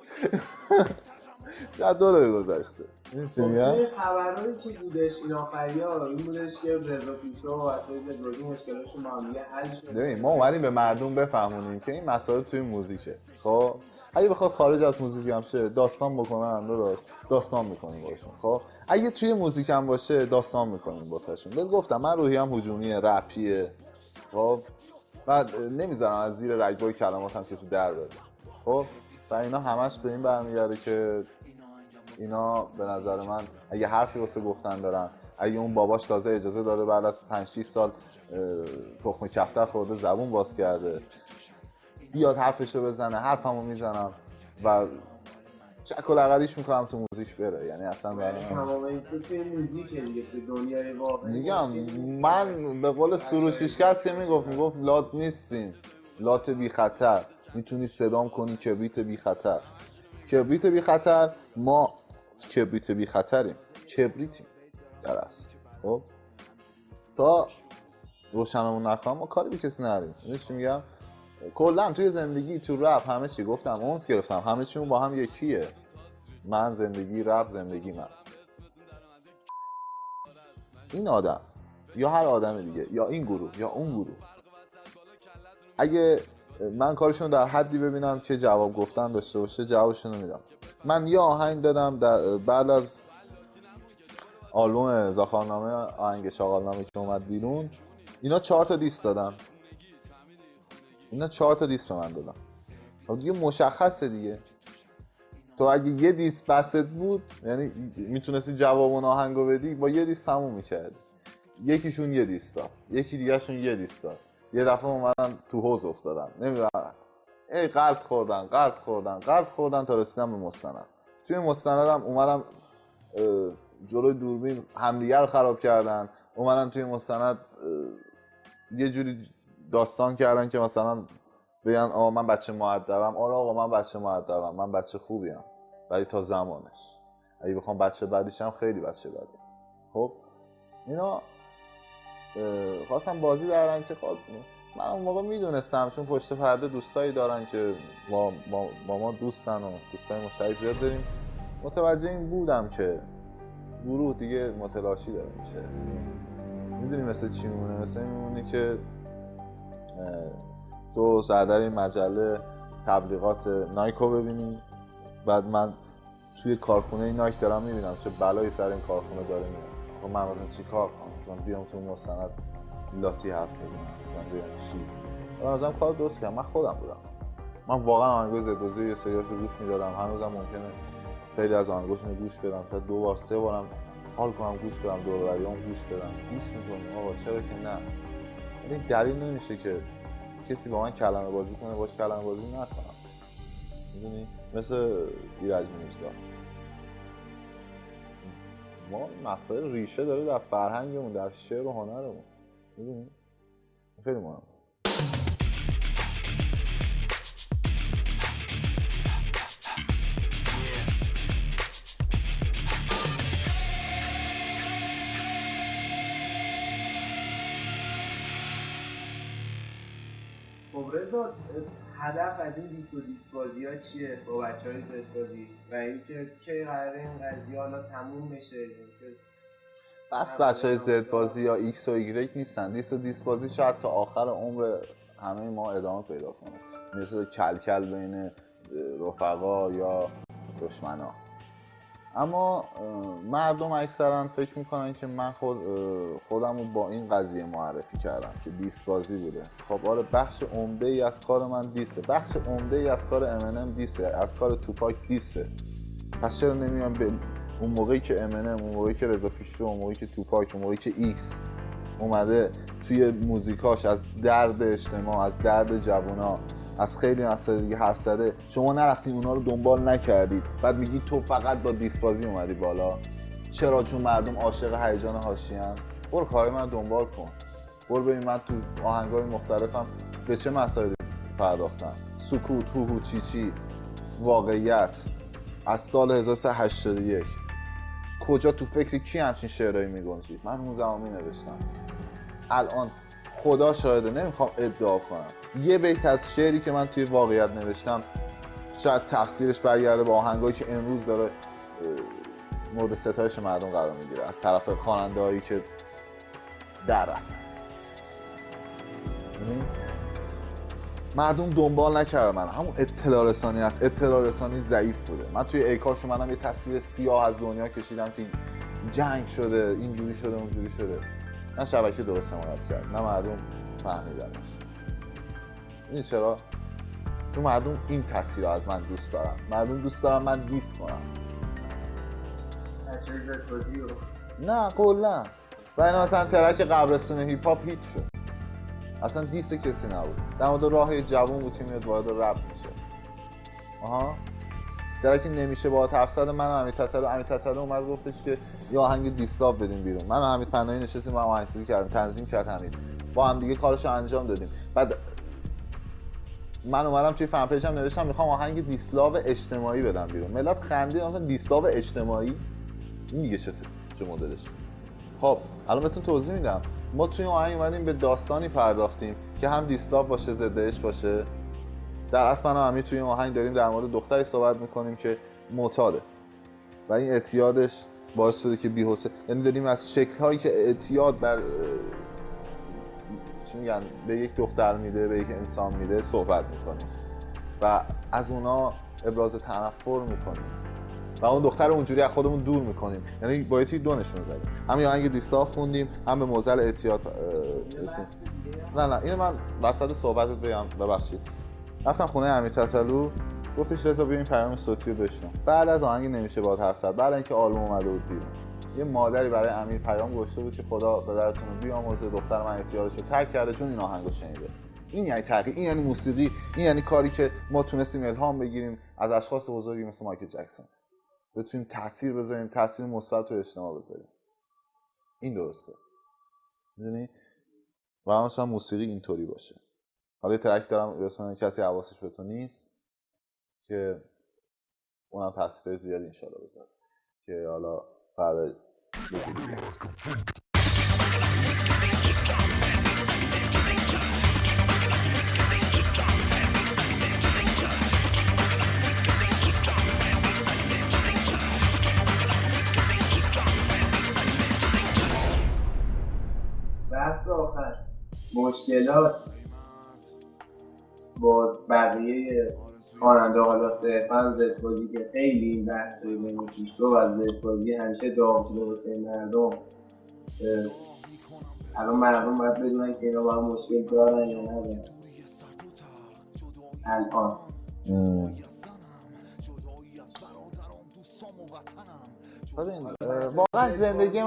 شاید 2 دقیقه گذشته. این خبرهایی که بودش این آخریا این بودش که رضا پیشرو و بچه‌های زدبازی مشکلشون با هم دیگه حل شد. ببین ما اومدیم به مردم بفهمونیم که این مسائل توی موزیکه. خب اگه بخواد خارج از موزیک هم شه داستان بکنن، داستان میکنیم باشون. خب اگه توی موزیک هم باشه داستان میکنیم واسهشون. بهت گفتم من روحیم هجومیه، رپیه. خب بعد نمیذارم از زیر رگبای کلماتم کسی در بره. خب و اینا همش به این برمیگرده که اینا به نظر من اگه حرفی واسه گفتن دارن، اگه اون باباش تازه اجازه داره بعد از 5-6 سال تخم کفتر خورده زبون باز کرده بیاد حرفشو بزنه، حرفمو میزنم و چک و لغریش میکنم تو موزیک بره. یعنی اصلا میگم من به قول سروشیشکس که میگفت لات نیستیم، لات بی خطر، میتونی صدام کنی کبریت بی خطر. کبریت بی خطر، ما کبریت بی خطریم، کبریتیم در اصل. خب تا روشنمون نخواهم ما کاری به کسی نداریم. میدونی چی میگم؟ کلا توی زندگی، تو رپ همه چی گفتم، اونس گرفتم، همه چیمون با هم یکیه. من زندگی، رپ زندگی من. این آدم یا هر آدم دیگه یا این گروه یا اون گروه، اگه من کارشون در حدی ببینم که جواب گفتن داشته باشه جوابشون رو میدم. من یه آهنگ دادم بعد از آلبوم زاخارنامه آهنگ شاغالنامه که اومد بیرون، اینا 4 تا دیس دادن. اینا 4 تا دیس به من دادن. خب دیگه مشخصه دیگه. تو اگه یه دیس بست بود، یعنی میتونستی جواب اون آهنگو بدی، با یه دیس تموم میکردی. یکیشون یه دیس داد، یکی دیگه شون یه دیس داد. یه دفعه اومدن تو حوض افتادن، نمیدونم غلط خوردن تا رسیدن به مستند. توی مستندم اومدم جلوی دوربین همدیگه رو خراب کردن. اومدن توی مستند یه جوری داستان کردن که مثلا بگن آقا من بچه مؤدبم. آره آقا من بچه مؤدبم، من بچه خوبیم، ولی تا زمانش. اگه بخوام بچه بدیشم خیلی بچه بدیم. خب اینا خواستم بازی دارن که خب من اون موقع میدونستم، چون پشت پرده دوستایی دارن که با ما دوستن و دوستای مشترک زیاد داریم، متوجه این بودم که گروه دیگه متلاشی داره میشه. میدونی مثل چی میمونه؟ مثل میمونه که تو سردر این مجله تبلیغات نایکو ببینی، بعد من توی کارخونه نایک دارم میبینم چه بلایی سر این کارخونه داره میاد. خب من مثلا چی کار کنم؟ مثلا بیام تو مستند لاتی حرف بزنم، مثلا بیام چی؟ مثلا کار درست کردم. من خودم بودم. من واقعا آهنگای زدبازی یه سریاشو گوش میدادم، هنوزم ممکنه خیلی از آهنگاشون رو گوش بدم، شاید 2 بار 3 بارم حال کنم گوش بدم، دور و بریام گوش بدم، گوش میکنیم آقا، چرا که نه. ولی دلیل نمیشه که کسی با من کلمه بازی کنه باش کلمه بازی نکنم. میدونی مثل ایرج میرزا، ما مسائل ریشه داره در فرهنگمون، در شعر و هنرمون، میدونی خیلی مهمه. خب رضا، هدف از این 20 بازی ها چیه با بچه های زدبازی و اینکه کی قراره این قضیه حالا تموم بشه؟ بس بچه های زدبازی یا ایکس و ایگرگ نیستن. 20 بازی شاید تا آخر عمر همه ما ادامه پیدا کنه، مثل کلکل بین رفقا یا دشمنا. اما مردم اکثرا فکر میکنن که من خودم رو با این قضیه معرفی کردم که 20 بازی بوده. خب آره، بخش عمده ای از کار من دیسه، بخش عمده ای از کار امنم دیسه، از کار توپاک دیسه. پس چرا نمیام به اون موقعی که امنم، اون موقعی که رضا پیشرو، اون موقعی که توپاک، اون موقعی که ایکس اومده توی موزیکاش از درد اجتماع، از درد جوونا، از خیلی مسائل دیگه حرف زده، شما نرفتین اونا رو دنبال نکردید، بعد میگی تو فقط با 20 بازی اومدی بالا. چرا؟ چون مردم عاشق هیجان حاشیه‌ان. برو کارهای من دنبال کن، برو ببین من تو آهنگای مختلفم به چه مسائلی پرداختم. سکوت، هوهو چیچی، واقعیت، از سال 1381 کجا تو فکر کی همچین شعرهایی میگنجید؟ من اون زمان مینوشتم. الان خدا شاهده، نمیخوام ادعا کنم، یه بیت از شعری که من توی واقعیت نوشتم شاید تفسیرش برگرده به آهنگایی که امروز داره مورد ستایش مردم قرار میگیره از طرف خواننده‌هایی که در رفتن. مردم دنبال نکردن من، همون اطلاع رسانی است. اطلاع رسانی ضعیف بوده. من توی ایکاش اومدم یه تصویر سیاه از دنیا کشیدم که جنگ شده، اینجوری شده، اونجوری شده. نه شبکه درست حمایت کرد، نه مردم فهمیدنش. این چرا؟ چون مردم این تصویر از من دوست دارن. مردم دوست دارن من دیس کنم. نه قولا. و این مثلا ترک قبرستون هیپ هاپ هیچ شد. اصلا دیس کسی نبود. در مورد راه جوون بود که میاد وارد رپ میشه. آها. ترکی نمیشه با حرف زد من و حمید تتلو اومد گفتش که یه آهنگ دیسلاو بدیم بیرون. من و حمید پناهی نشستیم با هم آهنگسازی کردیم، تنظیم کرد حمید. با هم دیگه کارشو انجام دادیم. بعد من اومدم توی فن پیجم نوشتم میخوام آهنگ دیسلاو اجتماعی بدم بیرون. ملت خندیدن، مثلا دیسلاو اجتماعی این دیگه چه مدلشه. خب الان بهتون توضیح میدم. ما توی آهنگ اومدیم به داستانی پرداختیم که هم دیسلاو باشه، ضدش باشه. در اصل من و حمید توی آهنگ داریم در مورد دختری صحبت میکنیم که معتاده و این اعتیادش باعث شده که بی‌حوصله، یعنی داریم از شکل‌هایی که اعتیاد بر چون میگن به یک دختر میده، به یک انسان میده صحبت میکنیم و از اونا ابراز تنفر میکنیم و اون دختر اونجوری از خودمون دور میکنیم. یعنی باید دو نشون زدیم، هم یه آهنگ دیسلاو خوندیم، هم به موزل اعتیاد رسیدیم. نه اینو من وسط صحبتت بگم، ببخشید. رفتم خونه حمید تتلو، گفتش رضا بیا این پیام صوتی رو بشنو. بعد از آهنگ نمیشه باهات حرف زد، بعد اینکه آلبوم اومده بود بیرون، یه مادری برای امیر پیام گذاشته بود که خدا پدرتون رو بیامرزه، دختر من اعتیادش رو ترک کرده چون این آهنگو شنیده. این یعنی تغییر، این یعنی موسیقی، این یعنی کاری که ما تونستیم الهام بگیریم از اشخاص بزرگی مثل مایکل جکسون، بتونیم تاثیر بذاریم، تاثیر مثبت رو اجتماع بذاریم. این درسته، میدونی؟ و مثلا موسیقی اینطوری باشه. حالا یه ترک دارم به اسم کسی حواسش به تو نیست که اونم تاثیر زیادی انشالله بذاره که حالا قراره بحث آخر، مشکلات با بقیه خواننده، حالا صرفا زدبازی که خیلی این بحث بین پیشرو و زدبازی همیشه داغ بوده واسه مردم. الان مردم باید بدونن که اینا با هم مشکل دارن یا ندارن. الان ببین واقعا زندگی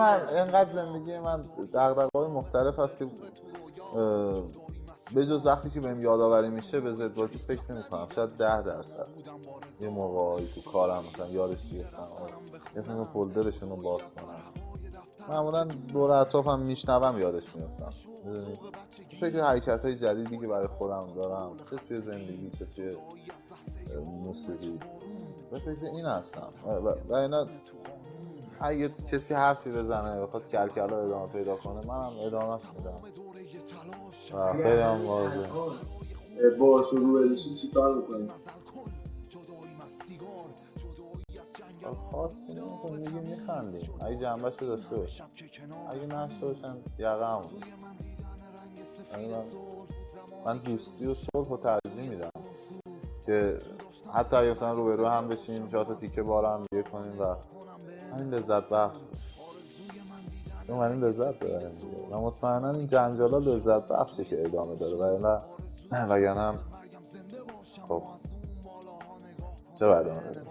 من دغدغه‌های مختلف هست که به جز وقتی که بهم یادآوری میشه به ضد بازی فکر نمی‌کنم. شاید 10% یه موقعی تو کارم مثلا یادش بیفتم مثلا فولدرشون رو باز کنم. معمولا دور اطرافم میشنوم یادش میفتم. فکر حرکت‌های جدیدی که برای خودم دارم چه توی زندگی چه توی موسیقی و فکر این هستم و اینا اگه کسی حرفی بزنه بخواد کلکلا ادامه پیدا کنه منم ادامهش میدم و خیلی هم واضحه. با شروع بشید چی کار میکنید؟ خاصی نمیکنیم میگیم میخندیم اگه جنبش رو داشته باشن اگه نشته باشن یقه همون. من دوستی و صلح رو ترجیح میدم که حتی اگه مثلا روبرو هم بشیم 4 تا تیکه بار هم دیگه کنیم و همین لذت بخش چون من این لذت ببرم دیگه و مطمئنا این جنجالا لذت بخشه که ادامه داره وگرنه هم خب چرا ادامه داره.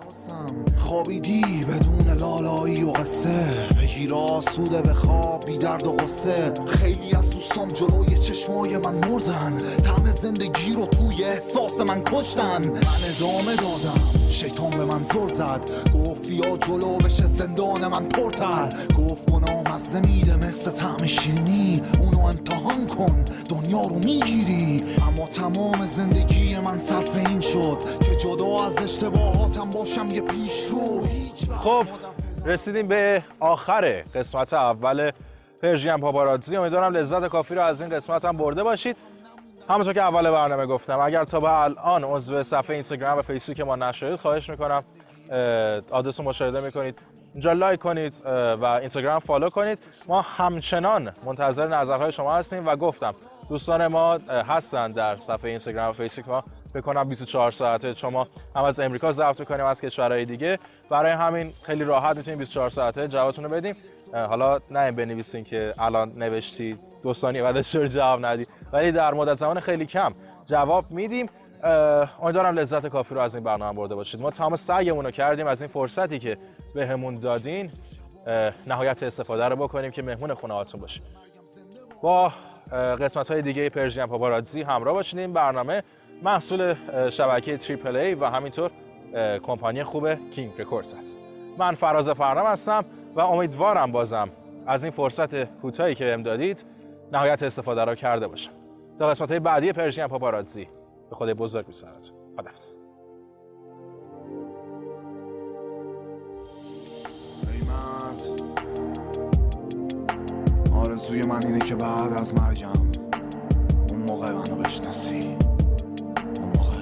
خوابیدی بدون لالایی و قصه بگیر آسوده به خواب بی درد و قصه. خیلی از دوستام جلوی چشمای من مردن طعم زندگی رو توی احساس من کشتن. من ادامه دادم شیطان به من زل زد گفت بیا جلو بشه زندان من پرتر. گفت گناه مزه میده مثل طعم شیرینی اونو امتحان کن دنیا رو میگیری. اما تمام زندگی من صرف این شد که جدا از اشتباهاتم باشم یه پیش رو. خب رسیدیم به آخر قسمت اول پرژین پاپاراتزی. امیدوارم لذت کافی رو از این قسمت هم برده باشید. همونطور که اول برنامه گفتم اگر تا به الان عضو صفحه اینستاگرام و فیسبوک ما نشدید خواهش میکنم آدرس رو مشاهده میکنید اینجا لایک کنید و اینستاگرام فالو کنید. ما همچنان منتظر نظرهای شما هستیم و گفتم دوستان ما هستن در صفحه اینستاگرام و فیسبوک ما بکنم 24 ساعته چون ما هم از امریکا ضبط می‌کنیم از کشورهای دیگه برای همین خیلی راحت میتونیم 24 ساعته جوابتون رو بدیم. حالا نه بنویسین که الان نوشتی 2 ثانیه بعدش رو جواب ندی ولی در مدت زمان خیلی کم جواب میدیم. امیدوارم لذت کافی رو از این برنامه برده باشید. ما تمام سعیمون رو کردیم از این فرصتی که بهمون دادین نهایت استفاده رو بکنیم که مهمون خونه‌هاتون باشیم. با قسمت‌های دیگه پرژین پاپاراتزی همراه باشید. این برنامه محصول شبکه تریپل ای و همینطور کمپانی خوب کینگ رکوردز است. من فراز فرنام هستم و امیدوارم بازم از این فرصت کوتاهی که بهم دادید نهایت استفاده را کرده باشم. تا قسمت‌های بعدی پرژین پاپاراتزی به خدای بزرگ می‌سپارم. خداحافظ. آرزوی من اینه که بعد از مرگم اون موقع منو بشناسی. اون موقع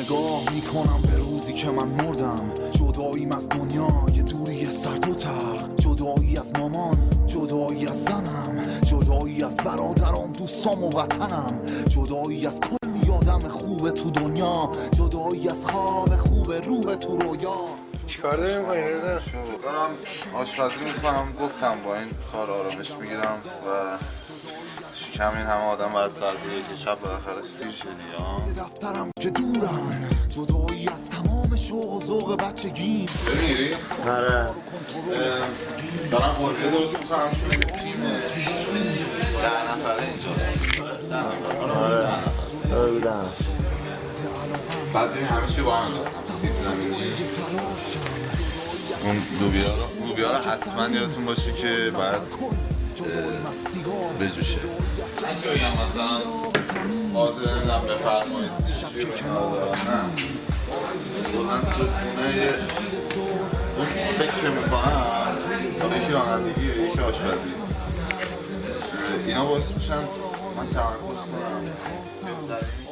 نگاه میکنم به روزی که من مردم جداییم از دنیا یه دوری سرد و تلخ. جدایی از مامان جدایی از زنم جدایی از برادرام دوستام و وطنم جدایی از کلی آدم خوب تو دنیا جدایی از خواب خوب روح تو رویا. چیکار داریم با این رضا؟ دارم آشپزی میکنم گفتم با این کار آرامش میگیرم و شکم این همه آدم باید ساعت که شب بالاخره سیر شدی دفترم که دورن جدایی از تمام شوق و ذوق بچگیم. بمیری؟ آره دارم برگر درست میکنم چون یه تیم 10 نفره اینجاست. 10 نفر آره بعد ببین همه چی با هم انداختم سیب زمینی اون لوبیا رو حتما یادتون باشه که باید بجوشه. چه بگم مثلا حاضرنم بفرمایید چی بگم نه من تو خونه فکر میکنم حالا یکی رانندگی یکی آشپزی اینا باعث میشن من تمرکز کنم بهترین